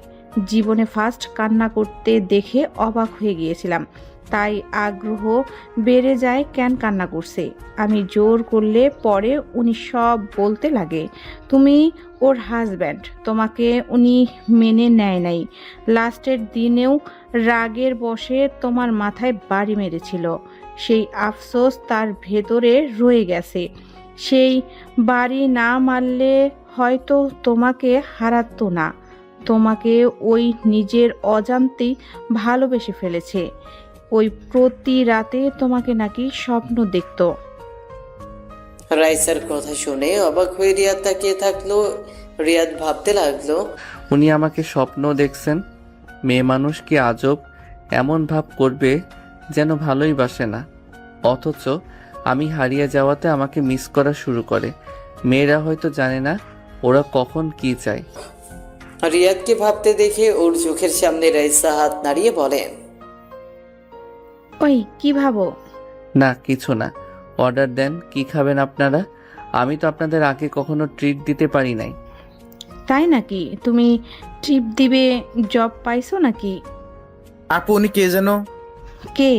জীবনে ফার্স্ট কান্না করতে দেখে অবাক হয়ে গিয়েছিলাম। তাই আগ্রহ বেড়ে যায় কেন কান্না করছে। আমি জোর করলে পরে উনি সব বলতে লাগে। তুমি ওর হাজব্যান্ড, তোমাকে উনি মেনে নেয় নাই। লাস্টের দিনেও রাগের বশে তোমার মাথায় বাড়ি মেরেছিল। সেই আফসোস তার ভেতরে রয়ে গেছে। সেই বাড়ি না মারলে হয়তো তোমাকে হারাতো না। তোমাকে ওই নিজের অজান্তেই ভালোবেসে ফেলেছে। ওই প্রতি রাতে তোমাকে নাকি স্বপ্ন দেখতো। রাইসার কথা শুনে অবাক হয়ে রিয়াদ তাকিয়ে থাকলো। রিয়াদ ভাবতে লাগলো, উনি আমাকে স্বপ্ন দেখছেন? মেয়ে মানুষ কি আজব, এমন ভাব করবে যেন ভালোই বাসে না, অথচ আমি হারিয়ে যাওয়াতে আমাকে মিস করা শুরু করে। মেয়েরা হয়তো জানে না ওরা কখন কি চায়। রিয়াদকে ভাবতে দেখে ওর চোখের সামনে রাইসা হাত নাড়িয়ে বলে, ওই কি ভাবো? না কিছু না। অর্ডার দেন, কি খাবেন আপনারা? আমি তো আপনাদের আগে কখনো ট্রিট দিতে পারি নাই। তাই নাকি? তুমি ট্রিপ দিবে জব পাইছো নাকি? আপু উনি কে যেন? কে?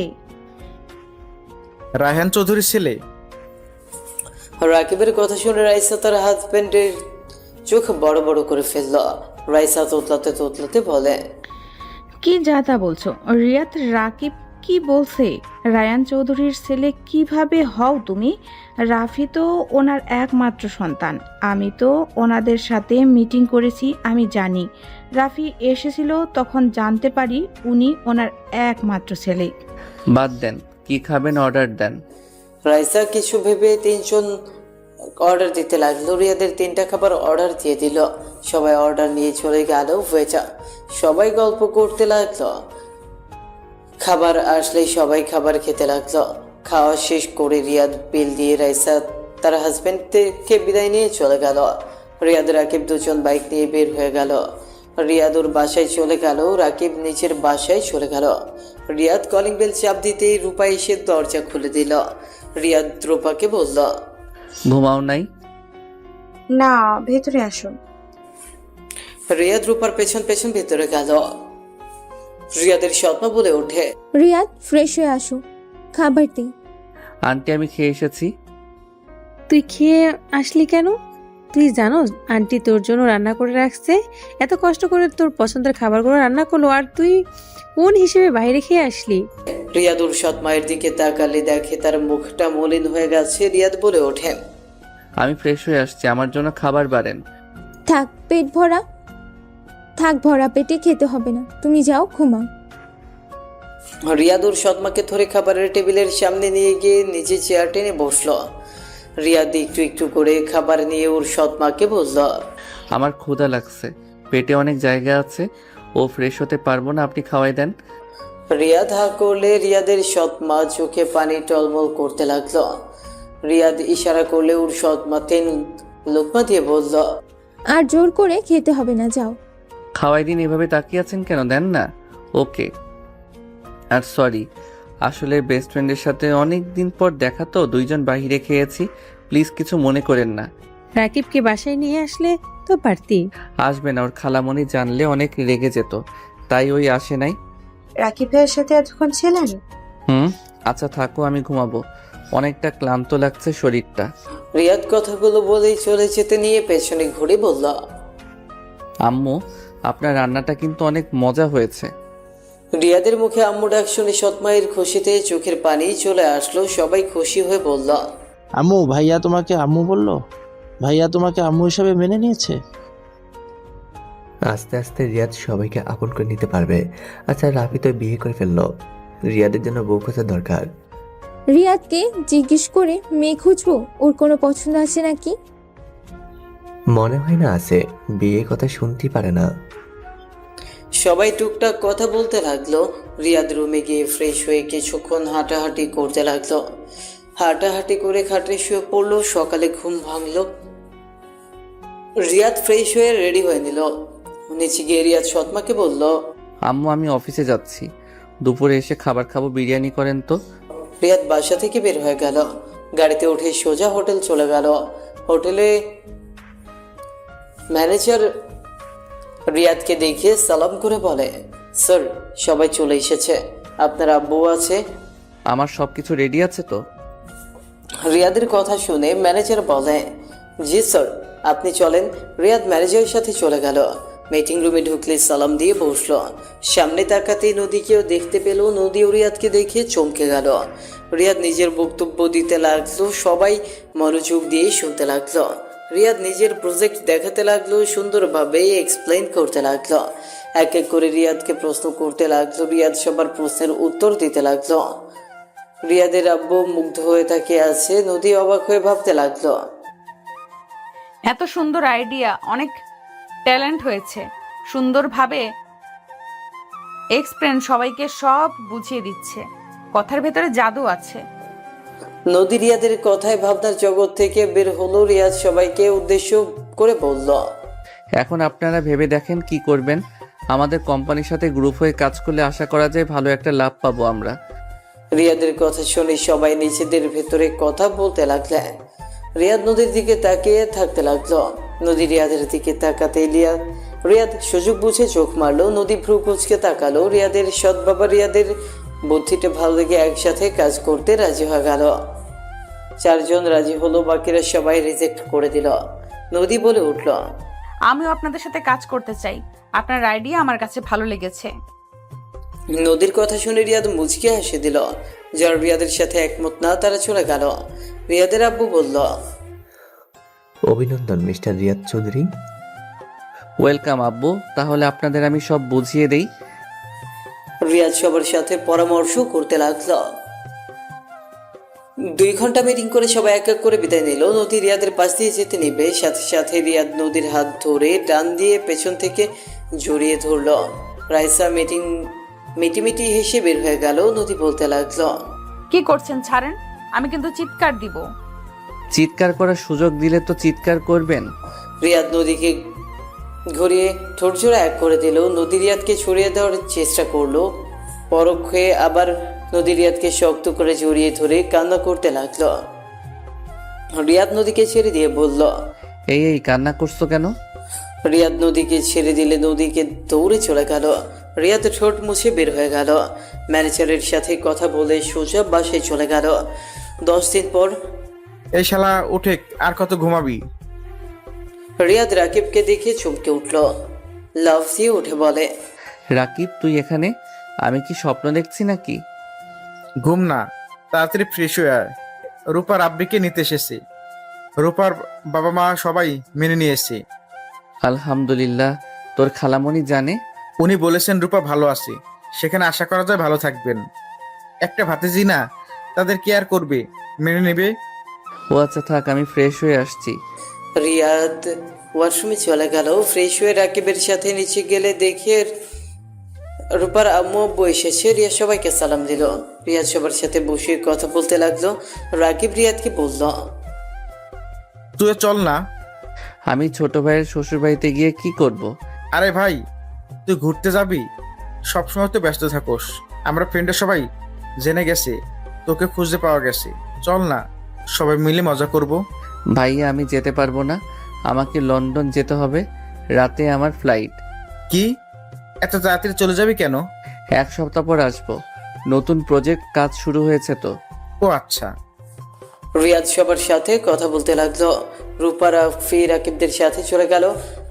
রায়হান চৌধুরীর ছেলে। রাকিবের কথা শুনে রাইসা তার হাজবেন্ডের চোখ বড় বড় করে ফেলল। রাইসা তোতলাতে তোতলাতে বলে, কি যা তা বলছো? রিয়াদ, রাকিব কি বলছে? রায়ান চৌধুরীর ছেলে কিভাবে হও তুমি? রাফি তো ওনার একমাত্র সন্তান। আমি তো ওনাদের সাথে মিটিং করেছি, আমি জানি। রাফি এসেছিল, তখন জানতে পারি উনি ওনার একমাত্র ছেলে। বাদ দেন, কি খাবেন অর্ডার দেন। রাইসা কিছু ভেবে তিনজন অর্ডার দিতে লাগলো। রিয়াদের 3টা খাবার অর্ডার দিয়ে দিল। সবাই অর্ডার নিয়ে চলে গেল ওয়েটার। সবাই গল্প করতে লাগলো। খাবার আসলেই সবাই খাবার খেতে লাগলো। খাওয়া শেষ করে রিয়াদ বিল দিয়ে রাইসা তার হাজবেন্ড থেকে বিদায় নিয়ে চলে গেল। রিয়াদ রাকিব দুজন বাইক নিয়ে বের হয়ে গেল। রিয়াদ ওর বাসায় চলে গেল, রাকিব নিচের বাসায় চলে গেল। রিয়াদ কলিং বেল চাপ দিতেই রূপা এসে দরজা খুলে দিল। রিয়াদ রূপাকে বলল, ঘুমাও নাই? না, ভেতরে আসুন। রিয়াদ রূপার পেছন পেছন ভেতরে গেল। রিয়াদের স্বপ্ন বলে ওঠে, রিয়াদ, ফ্রেশ হয়ে আসো, খাবার দিই। আন্টি আমি খেয়ে এসেছি। তুই খেয়ে আসলি কেন? তুই জানোস আন্টি তোর জন্য রান্না করে রাখছে। এত কষ্ট করে তোর পছন্দের খাবারগুলো রান্না করলো, আর তুই কোন হিসেবে বাইরে খেয়ে আসলি? রিয়াদ ওর সৎ মায়ের দিকে তাকালে দেখে তার মুখটা মলিন হয়ে গেছে। রিয়াদ বলে ওঠে, আমি ফ্রেশ হয়ে আসছি, আমার জন্য খাবার বাড়েন। থাক, পেট ভরা থাক, ভরা পেটে খেতে হবে না। তুমি যাও, ঘুমাও। রিয়াদ ওর সৎমাকে ধরে খাবারের টেবিলের সামনে নিয়ে গিয়ে নিজে চেয়ার টেনে বসলো। রিয়াদ একটু একটু করে খাবার নিয়ে ওর সৎমাকে বলল, আমার ক্ষুধা লাগছে, পেটে অনেক জায়গা আছে, ও ফ্রেশ হতে পারবো না, আপনি খাওয়াই দেন। রিয়াদ হা করলে রিয়াদের সৎমা চোখে পানি টলমল করতে লাগলো। রিয়াদ ইশারা করলে ওর সৎমা 3 লোকমা দিয়ে বলল, আর জোর করে খেতে হবে না, যাও। খাওয়াই দিন, এভাবে তাকিয়ে আছেন কেন, দেন না। ওকে। আর সরি, আসলে বেস্ট ফ্রেন্ডের সাথে অনেক দিন পর দেখা তো, দুইজন বাহিরে খেয়েছি, প্লিজ কিছু মনে করেন না। রাকিবকে বাসায় নিয়ে আসলে তো পারতি। আসবে না, ওর খালামণি জানলে অনেক রেগে যেত, তাই ওই আসে নাই। রাকিব ভাইয়ের সাথে এতক্ষণ ছিলেন? আচ্ছা থাকো, আমি ঘুমাবো, অনেকটা ক্লান্ত লাগছে শরীরটা। রিয়াদ কথাগুলো বলেই চলে যেতে নিয়ে পেছনে ঘুরে বলল, আম্মু, আপনার রান্নাটা কিন্তু অনেক মজা হয়েছে। রিয়াদের মুখে আম্মু ডাক শুনে সৎমায়ের খুশিতে চোখের পানি চলে আসলো। সবাই খুশি হয়ে বলল, আম্মু, ভাইয়া তোমাকে আম্মু বললো? ভাইয়া তোমাকে আম্মু হিসাবে মেনে নিয়েছে? আস্তে আস্তে রিয়াদ সবাইকে আপন করে নিতে পারবে। আচ্ছা, রাফি তো বিয়ে করে ফেললো, রিয়াদের জন্য বউ খোঁজা দরকার। রিয়াদকে জিজ্ঞেস করে মেয়ে খুঁজবো, ওর কোনো পছন্দ আছে নাকি? মনে হয় না আছে, বিয়ে কথা শুনতেই পারে না। সবাই টুকটাক কথা বলতে লাগলো। রিয়াদ রুমে গিয়ে ফ্রেশ হয়ে কিছুক্ষণ হাঁটাহাঁটি করতে লাগলো। হাঁটাহাঁটি করে খাটে শুয়ে পড়লো। সকালে ঘুম ভাঙলো। রিয়াদ ফ্রেশ হয়ে রেডি হয়ে নিল। নিচে গিয়ে রিয়াদ সৎমাকে বলল, আম্মু আমি অফিসে যাচ্ছি, দুপুরে এসে খাবার খাবো, বিরিয়ানি করেন তো। রিয়াদ বাসা থেকে বের হয়ে গেল। গাড়িতে উঠে সোজা হোটেল চলে গেল। হোটেলে ম্যানেজার রিয়াদকে দেখে সালাম করে বলে, স্যার সবাই চলে এসেছে, আপনার আব্বু আছে? আমার সব কিছু রেডি আছে তো? রিয়াদের কথা শুনে ম্যানেজার বলে, জি স্যার, আপনি চলেন। রিয়াদ ম্যানেজারের সাথে চলে গেল। মিটিং রুমে ঢুকলে সালাম দিয়ে বসলো। সামনে তাকাতেই নদীকেও দেখতে পেল। নদীও রিয়াদকে দেখে চমকে গেল। রিয়াদ নিজের বক্তব্য দিতে লাগলো। সবাই মনোযোগ দিয়ে শুনতে লাগলো। রিয়াদ নিজের প্রজেক্ট দেখাতে লাগলো, সুন্দরভাবে এক্সপ্লেইন করতে লাগলো। এক এক করে রিয়াদকে প্রশ্ন করতে লাগলো। রিয়াদ সবার প্রশ্নের উত্তর দিতে লাগলো। রিয়াদের আব্বু মুগ্ধ হয়ে তাকিয়ে আছে। নদী অবাক হয়ে ভাবতে লাগলো, এত সুন্দর আইডিয়া, অনেক ট্যালেন্ট হয়েছে, সুন্দরভাবে এক্সপ্লেন, সবাইকে সব বুঝিয়ে দিচ্ছে, কথার ভেতরে জাদু আছে। নদী রিয়াদের কথায় ভাবনার জগৎ থেকে বের হলো। রিয়াদ সবাইকে উদ্দেশ্য করে বলল, এখন আপনারা ভেবে দেখেন কি করবেন। আমাদের কোম্পানির সাথে গ্রুপ হয়ে কাজ করলে আশা করা যায় ভালো একটা লাভ পাবো আমরা। রিয়াদের কথা শুনে সবাই নিজেদের ভেতরে কথা বলতে লাগলে। রিয়াদ নদীর দিকে তাকিয়ে থাকতে লাগলো। নদী রিয়াদের দিকে তাকাতে রিয়াদ সুযোগ বুঝে চোখ মারলো। নদী ভ্রু কুচকে তাকালো। রিয়াদের সৎ বাবা রিয়াদের বুদ্ধিটা ভালো লেগে একসাথে কাজ করতে রাজি হয়ে গেল। 4 জন রাজি হলো, বাকিরা সবাই রিজেক্ট করে দিল। নদী বলে উঠল, আমিও আপনাদের সাথে কাজ করতে চাই, আপনার আইডিয়া আমার কাছে ভালো লেগেছে। নদীর কথা শুনে রিয়াদ মুচকি হেসে দিল। যারা রিয়াদের সাথে একমত না তারা চলে গেল। রিয়াদের আব্বু বলল, অভিনন্দন মিস্টার রিয়াদ চৌধুরী। ওয়েলকাম আব্বু, তাহলে আপনাদের আমি সব বুঝিয়ে দেই। রিয়াদ সবার সাথে পরামর্শ করতে লাগলো। 2 ঘন্টা মিটিং করে সবাই এক এক করে বিদায় নিল। নদী রিয়াদের পাশ দিয়ে যেতে নিবে, সাথে সাথে রিয়াদ নদীর হাত ধরে টান দিয়ে পেছন থেকে জড়িয়ে ধরল। রাইসা মিটি হেসে বের হয়ে গেল। নদী বলতে লাগলো, কি করছেন, ছাড়েন, আমি কিন্তু চিৎকার দিব। চিৎকার করার সুযোগ দিলে তো চিৎকার করবেন। রিয়াদ নদীকে ঘুরিয়ে ঠোঁটজোড়া এক করে দিল। নদী রিয়াদকে ছড়িয়ে দেওয়ার চেষ্টা করলো। পরক্ষে আবার নদী রিয়াদকে শক্ত করে জড়িয়ে ধরে কান্না করতে লাগলো। রিয়াদ নদীকে ছেড়ে দিয়ে বলল, এই কান্না করছো কেন? রিয়াদ নদীকে ছেড়ে দিলে নদীকে দৌড়ে চলে গেল। রিয়াদ ঠোঁট মুছে বের হয়ে গেল। ম্যানেজারের সাথে কথা বলে সোজা বাসায় চলে গেল। 10 দিন পর, এই শালা উঠে আর কত ঘুমাবি? রিয়াদ রাকিবকে দেখে চমকে উঠল। লাফ দিয়ে উঠে বলে, রাকিব তুই এখানে? আমি কি স্বপ্ন দেখছি নাকি? ঘুম না, তাড়াতাড়ি ফ্রেশ হয়ে আয়। রূপার আব্বিকে নিতে এসেছি। রূপার বাবা মা সবাই মেনে নিয়েছে। আলহামদুলিল্লাহ। তোর খালামণি জানে? উনি বলেছেন রূপা ভালো আছে, সেখানে আশা করা যায় ভালো থাকবেন। একটা ভাতিজি না, তাদের কেয়ার করবে, মেনে নেবে। ও আচ্ছা থাক, আমি ফ্রেশ হয়ে আসছি। রিয়াদ ওয়াশরুমে চলে গেল। ফ্রেশ হয়ে রাকিবের সাথে নিচে গেলে দেখে রূপার আম্মু আব্বু এসেছে। রিয়াদ সবাইকে সালাম দিল। রিয়াদ সবার সাথে বসে কথা বলতে লাগলো। রাকিব রিয়াদকে বলল, তুই চল না। আমি ছোট ভাইয়ের শ্বশুর বাড়িতে গিয়ে কি করব? আরে ভাই, তুই ঘুরতে যাবি? সবসময় তো ব্যস্ত থাকোস। আমরা ফ্রেন্ডের সবাই জেনে গেছে তোকে খুঁজে পাওয়া গেছে। চল না, সবাই মিলে মজা করব। ভাইয়া আমি যেতে পারবো না, আমাকে লন্ডন যেতে হবে, রাতে আমার ফ্লাইট। কি, এত তাড়াতাড়ি চলে যাবি কেন? 1 সপ্তাহ পর আসবো, নতুন প্রজেক্ট কাজ শুরু হয়েছে তো। ও আচ্ছা। রিয়াদ সবার সাথে কথা বলতে লাগলো। রূপা রাফি রাকিবদের সাথে চলে গেল।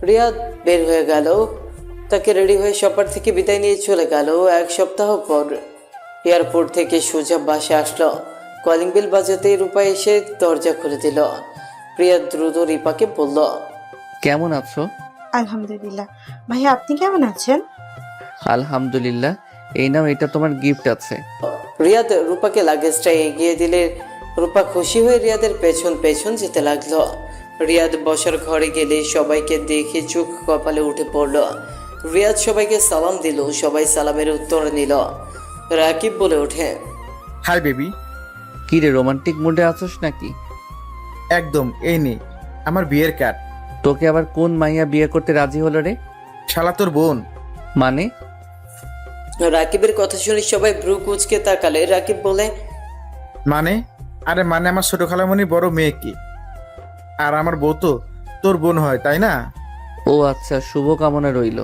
রিয়াদ বের হয়ে গেল। তাকে রেডি হয়ে সপার থেকে বিদায় নিয়ে চলে গেল। এক সপ্তাহ পর এয়ারপোর্ট থেকে সোজা বাসে আসলো। কলিং বেল বাজাতে রূপা এসে দরজা খুলে দিল। প্রিয়া দ্রুত রিপাকে বলল, কেমন আছো? আলহামদুলিল্লাহ। ভাইয়া আপনি কেমন আছেন? আলহামদুলিল্লাহ। এই নাও, এটা তোমার গিফট আছে। রিয়াদ রূপাকে লাগেজটা এগিয়ে দিলে রূপা খুশি হয়ে রিয়াদের পেছন পেছন যেতে লাগলো। রিয়াদ বসার ঘরে গেলে সবাইকে দেখে চোখ কপালে উঠে পড়ল। রিয়াদ সবাইকে সালাম দিল, সবাই সালামের উত্তর নিল। রাকিব বলে ওঠে, হাই বেবি। কি রে, রোমান্টিক মুডে আছোস নাকি? একদম, এই নে আমার বিয়ের কার্ড। তোকে আবার কোন মাইয়া বিয়ে করতে রাজি হলো রে? শালা তোর বোন। মানে? রাকিবের কথা শুনে সবাই ভ্রু কুচকে তাকালে। রাকিব বলে, মানে? আরে মানে আমার ছোট খালামণির বড় মেয়ে কি, আর আমার বউ তো তোর বোন হয়, তাই না? ও আচ্ছা, শুভ কামনা রইল।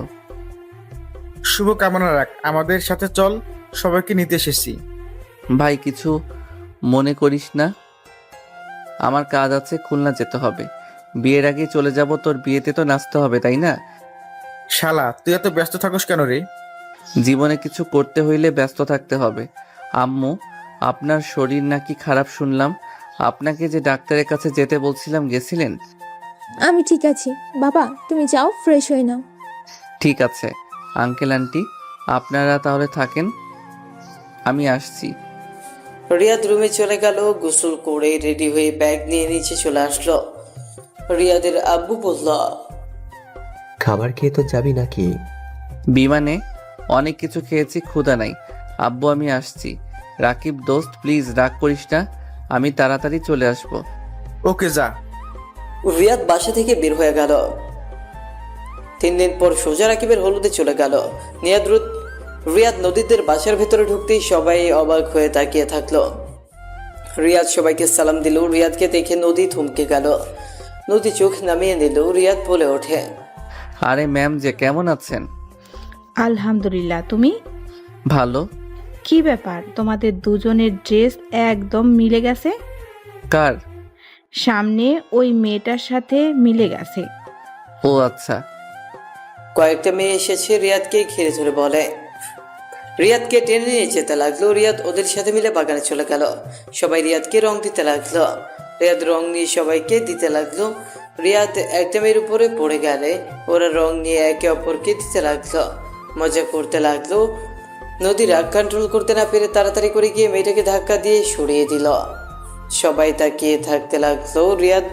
শুভ কামনা রাখ, আমাদের সাথে চল, সবাইকে নিতে এসেছি। ভাই, কিছু মনে করিস না? আমার কাজ আছে, খুলনা যেতে হবে। বিয়ের আগে চলে যাব, তোর বিয়েতে তো নাচতে হবে, তাই না? শালা তুই এত ব্যস্ত থাকস কেন রে? জীবনে কিছু করতে হইলে ব্যস্ত থাকতে হবে। আম্মু, আপনার শরীর নাকি খারাপ শুনলাম। আপনাকে যে ডাক্তারের কাছে যেতে বলছিলাম, গেছিলেন? আমি ঠিক আছি বাবা, তুমি যাও ফ্রেশ হয়ে নাও। ঠিক আছে আঙ্কেল আন্টি, আপনারা তাহলে থাকেন, আমি আসছি। রিয়াদ রুমে চলে গেল। গোসল করে রেডি হয়ে ব্যাগ নিয়ে নিচে চলে আসলো। রিয়াদের আব্বু বলল, খাবার খেয়ে তো যাবি নাকি? বিমানে অনেক কিছু খেয়েছি, ক্ষুধা নাই। আব্বু আমি আসছি। রাকিব দোস্ত, প্লিজ রাগ করিস না, আমি তাড়াতাড়ি চলে আসবো। ওকে যা। রিয়াদ বাসা থেকে বের হয়ে গেল। 3 দিন পর সোজা রাকিবের হলুদে চলে গেল। রিয়াদ নদীদের বাসার ভেতরে ঢুকতেই সবাই অবাক হয়ে তাকিয়ে থাকলো। রিয়াদ সবাইকে সালাম দিল। রিয়াদকে দেখে নদী থমকে গেল। নদী চোখ নামিয়ে নিল। রিয়াদ বলে ওঠে, আরে ম্যাম যে, কেমন আছেন? আলহামদুলিল্লাহ। তুমি? ভালো। কি ব্যাপার, তোমাদের দুজনের ড্রেস একদম মিলে গেছে। কার? সামনে ওই মেয়েটার সাথে মিলে গেছে। ও আচ্ছা। কয়েকটা মেয়ে এসেছে, রিয়াদকে ঘিরে ধরে বলে। রিয়াদকে টেনে নিয়ে যেতে লাগলো। রিয়াদ ওদের সাথে মিলে বাগানে চলে গেল। সবাই রিয়াদকে রং দিতে লাগলো। রিয়াদ রং নিয়ে সবাইকে দিতে লাগলো। রিয়াদ একটা মেয়ের উপরে পড়ে গেলে ওরা রং নিয়ে একে অপরকে দিতে লাগলো, মজা করতে লাগলো। নদী রাগ কন্ট্রোল করতে না পেরে তাড়াতাড়ি করে গিয়ে মেয়েটাকে ধাক্কা দিয়ে সরিয়ে দিল। সবাই তাকিয়ে থাকতে লাগলো। রিয়াদ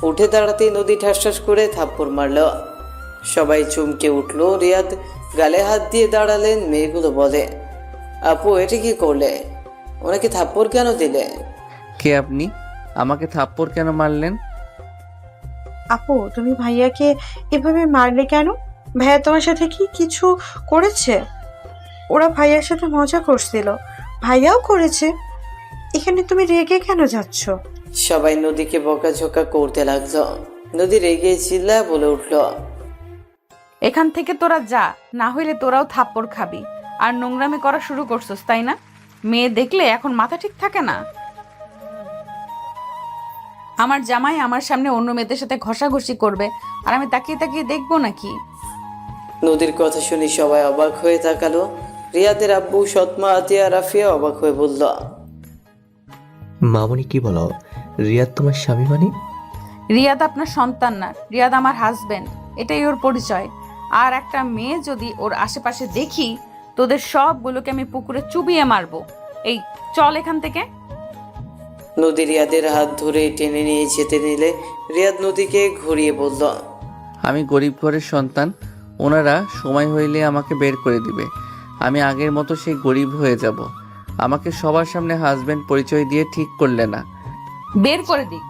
উঠে দাঁড়াতেই নদী ঠাস ঠাস করে থাপ্পড় মারল। সবাই চমকে উঠলো। রিয়াদ গালে হাত দিয়ে দাঁড়ালেন। মেয়েগুলো বলে, আপু এটা কি করলে? ওনাকে থাপ্পড় কেন দিলে? কে আপনি? আমাকে থাপ্পড় কেন মারলেন? আপু তুমি ভাইয়াকে এভাবে মারলে কেন? ভাইয়া তোমার সাথে কি কিছু করেছে? ওরা ভাইয়ার সাথে মজা করছিল, ভাইয়াও করেছে, এখানে তুমি রেগে কেন যাচ্ছ? সবাই নদীকে বকাঝকা করতে লাগলো। নদী রেগে চিল্লায় বলে উঠল, এখান থেকে তোরা যা, না হইলে তোরাও থাপ্পড় খাবি। আর নোংরামি করা শুরু করছস, তাই না? মেয়ে দেখলে এখন মাথা ঠিক থাকে না? আমার জামাই আমার সামনে অন্য মেয়েদের সাথে ঘষাঘষি করবে, আর আমি তাকিয়ে তাকিয়ে দেখবো নাকি? নদীর কথা শুনে সবাই অবাক হয়ে তাকালো। রিয়াদের আব্বু সৎমা আতিয়া রাফিয়া অবাক হয়ে বলল, মামনি কি বলো? রিয়াদ তোমার স্বামী মানে? রিয়াদ আপনার সন্তান না, রিয়াদ আমার হাজবেন্ড, এটাই ওর পরিচয়। আর একটা মেয়ে যদি ওর আশেপাশে দেখি, তোদের সবগুলোকে আমি পুকুরে চুবিয়ে মারবো। এই চল এখান থেকে। নদী রিয়াদের হাত ধরে টেনে নিয়ে যেতে নিলে রিয়াদ নদীকে ঘুরিয়ে বলল, আমি গরিব ঘরের সন্তান, ওনারা সময় হইলে আমাকে বের করে দিবে। আমি আগের মতো সেই গরিব হয়ে যাব। আমাকে সবার সামনে হাজবেন্ড পরিচয় দিয়ে ঠিক করলে না। বের করে দিক,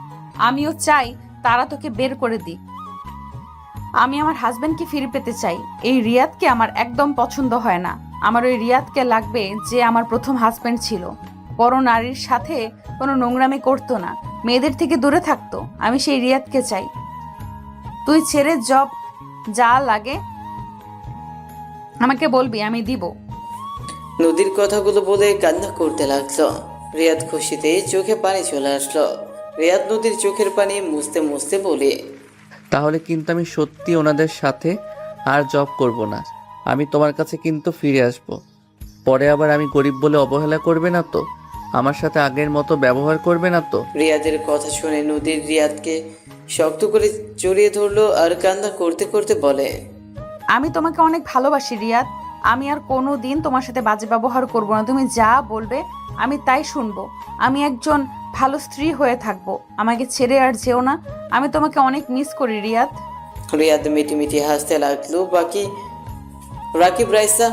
আমিও চাই তারা তোকে বের করে দিক। আমি আমার হাজবেন্ডকে ফিরে পেতে চাই। এই রিয়াদকে আমার একদম পছন্দ হয় না। আমার ওই রিয়াদকে লাগবে যে আমার প্রথম হাজবেন্ড ছিল, বড় নারীর সাথে কোনো নোংরামি করতো না, মেয়েদের থেকে দূরে থাকতো। আমি সেই রিয়াদকে চাই। তুই ছেড়ে জব যা লাগে আমাকে বলবি, আমি দিব। নদীর কথাগুলো বলে কান্না করতে লাগলো। রিয়াদ খুশিতে চোখে পানি চলে আসলো। রিয়াদ নদীর চোখের পানি মুছতে মুছতে বলে, তাহলে কিন্তু আমি সত্যি ওনাদের সাথে আর জব করব না। আমি তোমার কাছে কিন্তু ফিরে আসব। পরে আবার আমি গরিব বলে অবহেলা করবে না তো? আমার সাথে আগের মতো ব্যবহার করবে না তো? রিয়াদের কথা শুনে নদীর রিয়াদকে শক্ত করে জড়িয়ে ধরলো আর কান্না করতে করতে বলে, আমি তোমাকে অনেক ভালোবাসি রিয়াদ। আমি আর কোনো দিন তোমার সাথে বাজে ব্যবহার করব না। তুমি যা বলবে আমি তাই শুনবো। আমি একজন ভালো স্ত্রী হয়ে থাকবো। আমাকে ছেড়ে আর যেও না। আমি তোমাকে অনেক মিস করি রিয়াদ। রিয়াদ মিটি মিটি হাসতে লাগলো। বাকি রাকিব রাইসা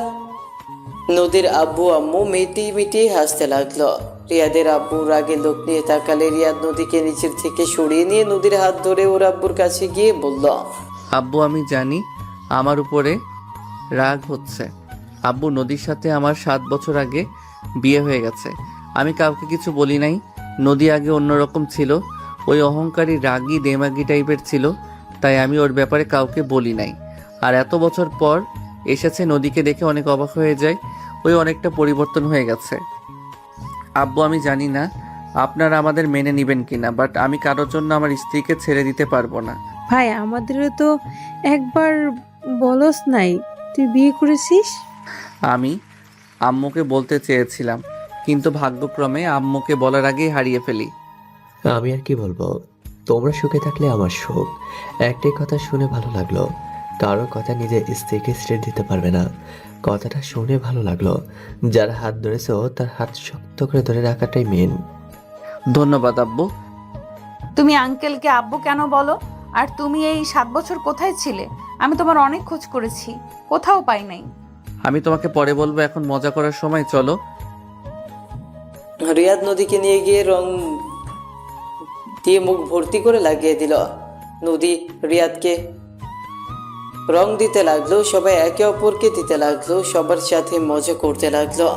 নদীর আব্বু আম্মু মিটি মিটি হাসতে লাগলো। রিয়াদের আব্বু রাগে লোক নিয়ে তাকালে রিয়াদ নদীকে নিচের থেকে সরিয়ে নিয়ে নদীর হাত ধরে ওর আব্বুর কাছে গিয়ে বলল, আব্বু আমি জানি আমার উপরে রাগ হচ্ছে। আব্বু নদীর সাথে আমার 7 বছর আগে বিয়ে হয়ে গেছে। আমি কাউকে কিছু বলি নাই। নদী আগে অন্যরকম ছিল, ওই অহংকারী রাগী দেমাগি টাইপের ছিল, তাই আমি ওর ব্যাপারে কাউকে বলি নাই। আর এত বছর পর এসেছে, নদীকে দেখে অনেক অবাক হয়ে যায়। ওই অনেকটা পরিবর্তন হয়ে গেছে। আব্বু আমি জানি না আপনারা আমাদের মেনে নেবেন কিনা, বাট আমি কারোর জন্য আমার স্ত্রীকে ছেড়ে দিতে পারবো না। ভাই আমাদেরও তো একবার বলস নাই তুই বিয়ে করেছিস। আমি আম্মুকে বলতে চেয়েছিলাম, কিন্তু ভাগ্যক্রমে আম্মুকে বলার আগেই হারিয়ে ফেলি। আমি আর কি বলবো, তোমরা সুখে থাকলে আমার সুখ। একটাই কথা শুনে ভালো লাগলো, কারো কথা নিজের স্ত্রীকে ছেড়ে দিতে পারবে না। কথাটা শুনে ভালো লাগলো। যার হাত ধরেছো তার হাত শক্ত করে ধরে রাখাটাই মেন। ধন্যবাদ আব্বু। তুমি আঙ্কেলকে আব্বু কেন বলো? আর তুমি এই 7 বছর কোথায় ছিলে? আমি তোমার অনেক খোঁজ করেছি, কোথাও পাই নাই। আমি তোমাকে পরে বলবো, এখন মজা করার সময়, চলো। রিয়াদ নদীকে নিয়ে গিয়ে রং দিয়ে মুখ ভর্তি করে লাগিয়ে দিল। নদী রিয়াদকে রং দিতে লাগলো, সবাই একে অপরকে দিতে লাগলো, সবার সাথে মজা করতে লাগলো।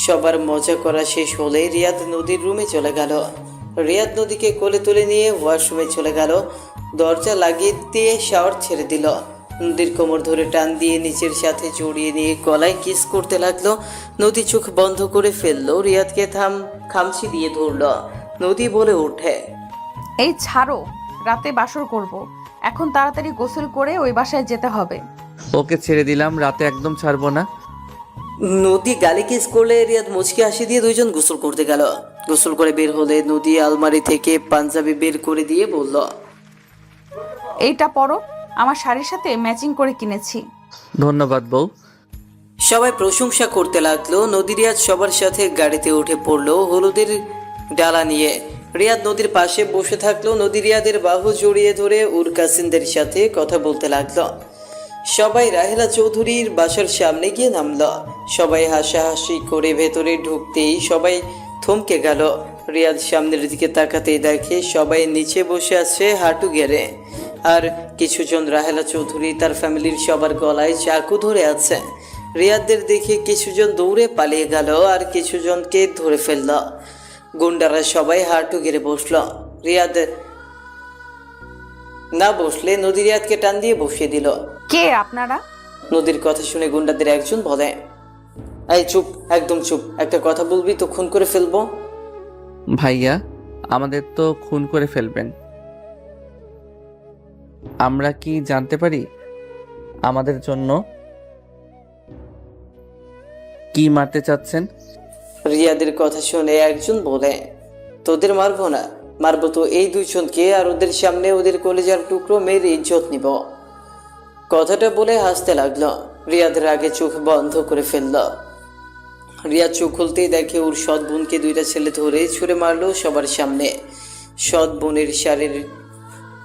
সবার মজা করা শেষ হলে রিয়াদ নদীর রুমে চলে গেল। রিয়াদ নদীকে কোলে তুলে নিয়ে ওয়াশরুমে চলে গেল। দরজা লাগিয়ে দিয়ে শাওয়ার ছেড়ে দিল। নদীর কোমর ধরে টান দিয়ে নিচের সাথে জড়িয়ে নিয়ে গলায় কিস করতে লাগলো। নদী চোখ বন্ধ করে ফেললো। রিয়াদকে খামচি দিয়ে ধরলো। নদী বলে ওঠে, এই ছাড়ো, রাতে বাসর করব। এখন তাড়াতাড়ি গোসল করে ওই বাসায় যেতে হবে। ওকে ছেড়ে দিলাম, রাতে একদম ছাড়বো না। নদী গালে কিস করলে রিয়াদ মুচকি হাসি দিয়ে দুইজন গোসল করতে গেল। গোসল করে বের হলে নদী আলমারি থেকে পাঞ্জাবি বের করে দিয়ে বলল, এইটা পরো, আমার শাড়ির সাথে ম্যাচিং করে কিনেছি। ধন্যবাদ বউ। সবাই প্রশংসা করতে লাগলো। নদী রিয়াদ সবার সাথে গাড়িতে উঠে পড়লো হলুদের ডালা নিয়ে। রিয়াদ নদীর পাশে বসে থাকলো। নদী রিয়াদের বাহু জড়িয়ে ধরে ওর কাসিনদের সাথে কথা বলতে লাগলো। সবাই রাহেলা চৌধুরীর বাসার সামনে গিয়ে নামলো। সবাই হাসাহাসি করে ভেতরে ঢুকতেই সবাই থমকে গেল। রিয়াদ সামনের দিকে তাকাতেই দেখে সবাই নিচে বসে আছে হাঁটু গেড়ে। আর কিছুজন রাহেলা চৌধুরী তার ফ্যামিলির সবার গলায় চাকু ধরে আছে। রিয়াদদের দেখে কিছুজন দৌড়ে পালিয়ে গেল আর কিছুজনকে ধরে ফেলল। গুন্ডারা সবাই হাঁটু গেড়ে বসল। রিয়াদ না বসলে নদী রিয়াদকে টান দিয়ে বসিয়ে দিল। কে আপনারা? নদীর কথা শুনে গুন্ডাদের একজন বলে, এই চুপ, একদম চুপ, একটা কথা বলবি তো খুন করে ফেলবো। ভাইয়া আমাদের তো খুন করে ফেলবেন। আমরা কি জানতে পারি আমাদের জন্য কি মারতে চাচ্ছেন? রিয়াদের কথা শুনে একজন বলে, তোদের মারবো না, মারবো তো এই দুইজনকে, আর ওদের সামনে ওদের কলেজার টুকরো মেয়ের ইজ্জত নিব। কথাটা বলে হাসতে লাগলো। রিয়াদ রাগে চোখ বন্ধ করে ফেলল। রিয়াদ চোখ খুলতেই দেখে ওর সৎ বোনকে দুইটা ছেলে ধরে ছুঁড়ে মারলো সবার সামনে। সৎ বোনের শাড়ির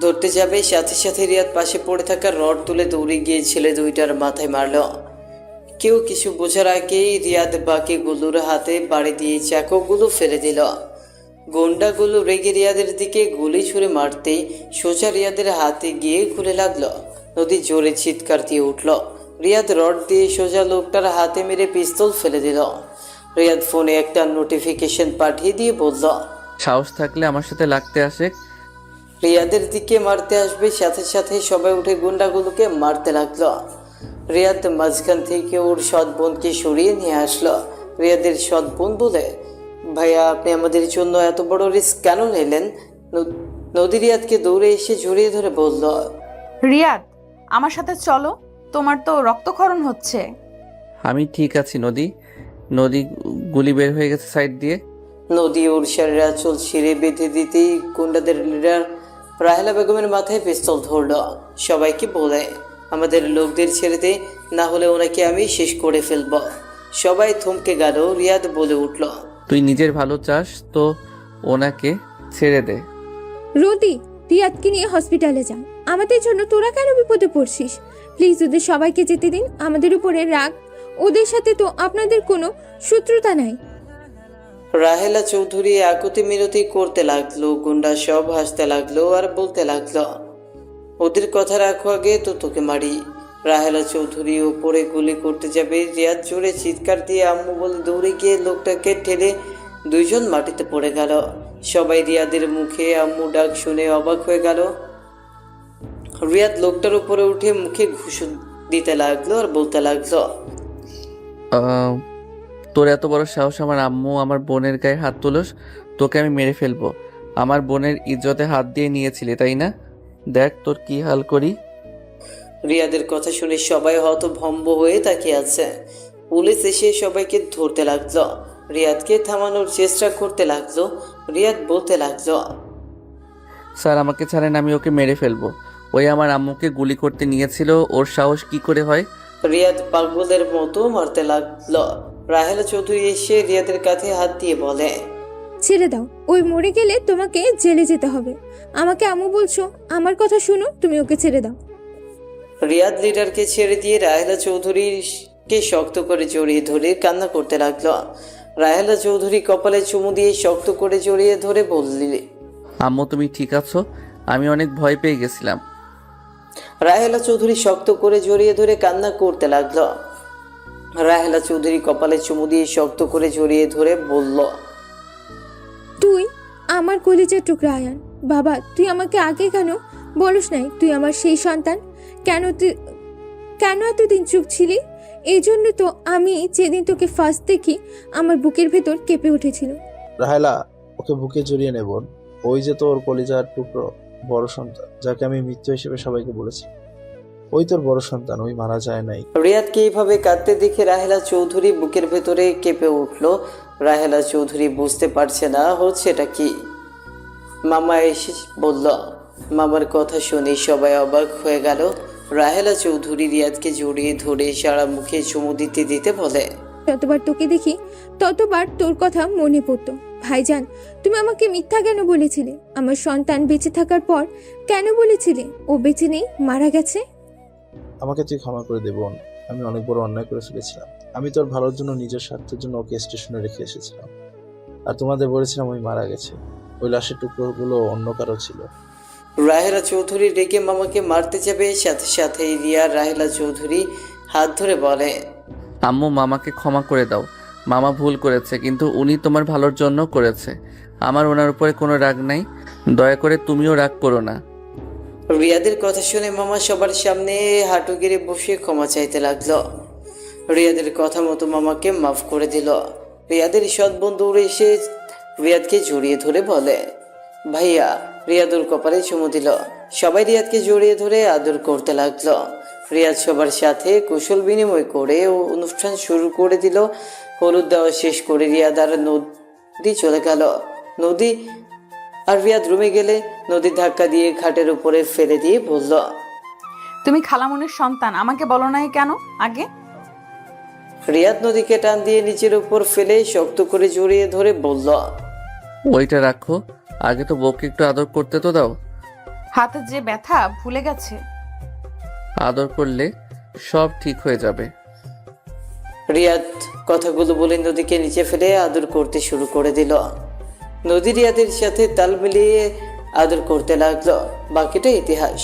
ধরতে যাবে, সাথে সাথে রিয়াদ পাশে পড়ে থাকা রড তুলে দৌড়ে গিয়ে ছেলে দুইটার মাথায় মারল। কেউ কিছু বোঝার আগেই রিয়াদ বাকিগুলোর হাতে বাড়ি দিয়ে চাকুগুলো ফেলে দিল। গুন্ডাগুলো রেগে রিয়াদের দিকে গুলি ছুঁড়ে মারতেই সোজা রিয়াদের হাতে গিয়ে খুলে লাগলো। নদী জোরে চিৎকার দিয়ে উঠল। রিয়াদ রড দিয়ে সোজা লোকটার হাতে মেরে পিস্তল ফেলে দিল। রিয়াদ ফোনে একটা নোটিফিকেশন পাঠিয়ে দিয়ে বলল, সাহস থাকলে আমার সাথে লাগতে আসে। রিয়াদের দিকে মারতে আসবে। সাথে সাথে সবাই উঠে গুন্ডাগুলোকে মারতে লাগলো। রিয়াদ মাঝখান থেকে ওর সৎ বোনকে সরিয়ে নিয়ে আসলো। রিয়াদের সৎ বোন বলে, ভাইয়া আপনি আমাদের জন্য এত বড় রিস্ক কেন নিলেন? নদী রিয়াদকে দৌড়ে এসে জড়িয়ে ধরে বলল, রিয়াদ আমার সাথে চলো, তোমার তো রক্তক্ষরণ হচ্ছে। আমি ঠিক আছি নদী। নদী গুলি বের হয়ে গেছে সাইড দিয়ে। নদী ওর শাড়ির আঁচল ছিঁড়ে বেঁধে দিতেই গুন্ডাদের লিডার রাহেলা বেগমের মাথায় পিস্তল ধরল। সবাইকে বলে, আমাদের লোকদের ছেড়ে দে, না হলে ওনাকে আমি শেষ করে ফেলব। সবাই থমকে গেল। রিয়াদ বলে উঠল, তুই নিজের ভালো চাস তো ওনাকে ছেড়ে দে। রোদি, রিয়াদকে নিয়ে হসপিটালে যা। আমাদের জন্য তোরা কেন বিপদে পড়ছিস? প্লিজ ওদের সবাইকে যেতে দিন। আমাদের উপরে রাগ, ওদের সাথে তো আপনাদের কোনো শত্রুতা নাই। রাহেলা চৌধুরী আকুতি মিনতি করতে লাগলো। গুন্ডা সব হাসতে লাগলো আর বলতে লাগলো, ওদের কথা রাখো, আগে তো তোকে মারি। রাহেলা চৌধুরী উপরে গুলি করতে যাবে, রিয়াদ জোরে চিৎকার দিয়ে আম্মু বলে দৌড়ে গিয়ে লোকটাকে ঠেলে দুইজন মাটিতে পড়ে গেল। সবাই রিয়াদের মুখে আম্মু ডাক শুনে অবাক হয়ে গেল। রিয়াদ লোকটার উপরে উঠে মুখে ঘুষু দিতে লাগলো আর বলতে লাগলো, তোর এত বড় সাহস আমার আম্মু আমার বোনের গায়ে হাত তুলস? তোকে আমি মেরে ফেলবো। আমার বোনের ইজ্জতে হাত দিয়ে নিয়েছিলি তাই না? দেখ তোর কি হাল করি। রিয়াদের কথা শুনে সবাই হতভম্ব হয়ে তাকিয়ে আছে। পুলিশ এসে সবাইকে ধরতে লাগলো। রিয়াদকে থামানোর চেষ্টা করতে লাগলো। রিয়াদ বলতে লাগলো, স্যার আমাকে ছাড়েন, আমি ওকে মেরে ফেলবো। ওই আমার আম্মুকে গুলি করতে নিয়েছিল, ওর সাহস কি করে হয়? রিয়াদ পাগলের মতো মারতে লাগলো। রাহেলা চৌধুরী এসে রিয়াদের কাঁধে হাত দিয়ে বলে, ছেড়ে দাও, ওই মরে গেলে তোমাকে জেলে যেতে হবে। আমাকে আম্মু বলছো, আমার কথা শুনো, তুমি ওকে ছেড়ে দাও। রিয়াদ লিডারকে ছেড়ে দিয়ে রাহেলা চৌধুরীকে শক্ত করে জড়িয়ে ধরে কান্না করতে লাগলো। রাহেলা চৌধুরী কপালে চুমু দিয়ে শক্ত করে জড়িয়ে ধরে বললি, আম্মু তুমি ঠিক আছো? আমি অনেক ভয় পেয়ে গেছিলাম। রাহেলা চৌধুরী শক্ত করে জড়িয়ে ধরে কান্না করতে লাগলো। রাহেলা চৌধুরী কপালে চুমু দিয়ে শক্ত করে জড়িয়ে ধরে বলল, তুই আমার কলিজার টুকরা আয়ান। বাবা, তুই আমাকে আগে কেন বলিস নাই তুই আমার সেই সন্তান? কেন এতদিন চুপ ছিলি? এই জন্য তো আমি যেদিন তোকে ফার্স্ট দেখি আমার বুকের ভেতর কেঁপে উঠেছিল। রাহেলা, ওকে বুকে জড়িয়ে নেব। ওই যে তোর কলিজার টুকরো বড় সন্তান, যাকে আমি মৃত্যু হিসেবে সবাইকে বলেছি, ওই তোর বড় সন্তান, ওই মারা যায় নাই। রিয়াদকে এইভাবে কাঁদতে দেখে রাহেলা চৌধুরী বুকের ভেতরে কেঁপে উঠল। রাহেলা চৌধুরী বুঝতে পারছে না হচ্ছেটা কি। মামা এসে বলল। মামার কথা শুনে সবাই অবাক হয়ে গেল। রাহেলা চৌধুরী রিয়াদকে জড়িয়ে ধরে সারা মুখে চুমু দিতে দিতে বলে, যতবার তোকে দেখি ততবার তোর কথা মনে পড়তো। ভাইজান, তুমি আমাকে মিথ্যা কেন বলেছিলে? আমার সন্তান বেঁচে থাকার পর কেন বলেছিলে ও বেঁচে নেই, মারা গেছে? আমাকে তুই ক্ষমা করে দে বোন, আমি অনেক বড় অন্যায় করে ফেলেছিলাম। আমি তোর ভালোর জন্য, নিজের স্বার্থের জন্য ওকে স্টেশনে রেখে এসেছিলাম, আর তোমাদের বলেছিলাম ওই মারা গেছে। ওই লাশের টুকরোগুলো অন্য কারো ছিল। রাহেলা চৌধুরী রেগে মামাকে মারতে যাবে, সাথে সাথে রিয়া রাহেলা চৌধুরী হাত ধরে বলে, আম্মু মামাকে ক্ষমা করে দাও। মামা ভুল করেছে, কিন্তু উনি তোমার ভালোর জন্য করেছে। আমার ওনার উপরে কোনো রাগ নাই, দয়া করে তুমিও রাগ করো না। রিয়াদের কথা শুনে মামা সবার সামনে হাঁটু গেড়ে বসে ক্ষমা চাইতে লাগলো। রিয়াদের কথা মতো মামাকে মাফ করে দিল। রিয়াদের সৎ বন্ধু এসে রিয়াদকে জড়িয়ে ধরে বলে, ভাইয়া। রিয়াদুর কপালে চুমু দিল। সবাই রিয়াদকে জড়িয়ে ধরে আদর করতে লাগলো। রিয়াদ সবার সাথে কুশল বিনিময় করে অনুষ্ঠান শুরু করে দিল। হলুদ দেওয়া শেষ করে রিয়াদ আর নদী চলে গেল। নদী আর রিয়াদ রুমে গেলে নদী ধাক্কা দিয়ে খাটের উপরে ফেলে দিয়ে বলল, তুমি খালামুনির সন্তান, আমাকে বলো নাই কেন আগে? রিয়াদ নদীকে টান দিয়ে নিচের উপর ফেলে শক্ত করে জড়িয়ে ধরে বলল, ওইটা রাখো, আগে তো বউকে একটু আদর করতে তো দাও। হাতে যে ব্যথা ভুলে গেছে। আদর করলে সব ঠিক হয়ে যাবে। রিয়াদ কথাগুলো বলে নদীকে নিচে ফেলে আদর করতে শুরু করে দিল। নদী রিয়াদের সাথে তাল মিলিয়ে আদর করতে লাগলো। বাকিটা ইতিহাস।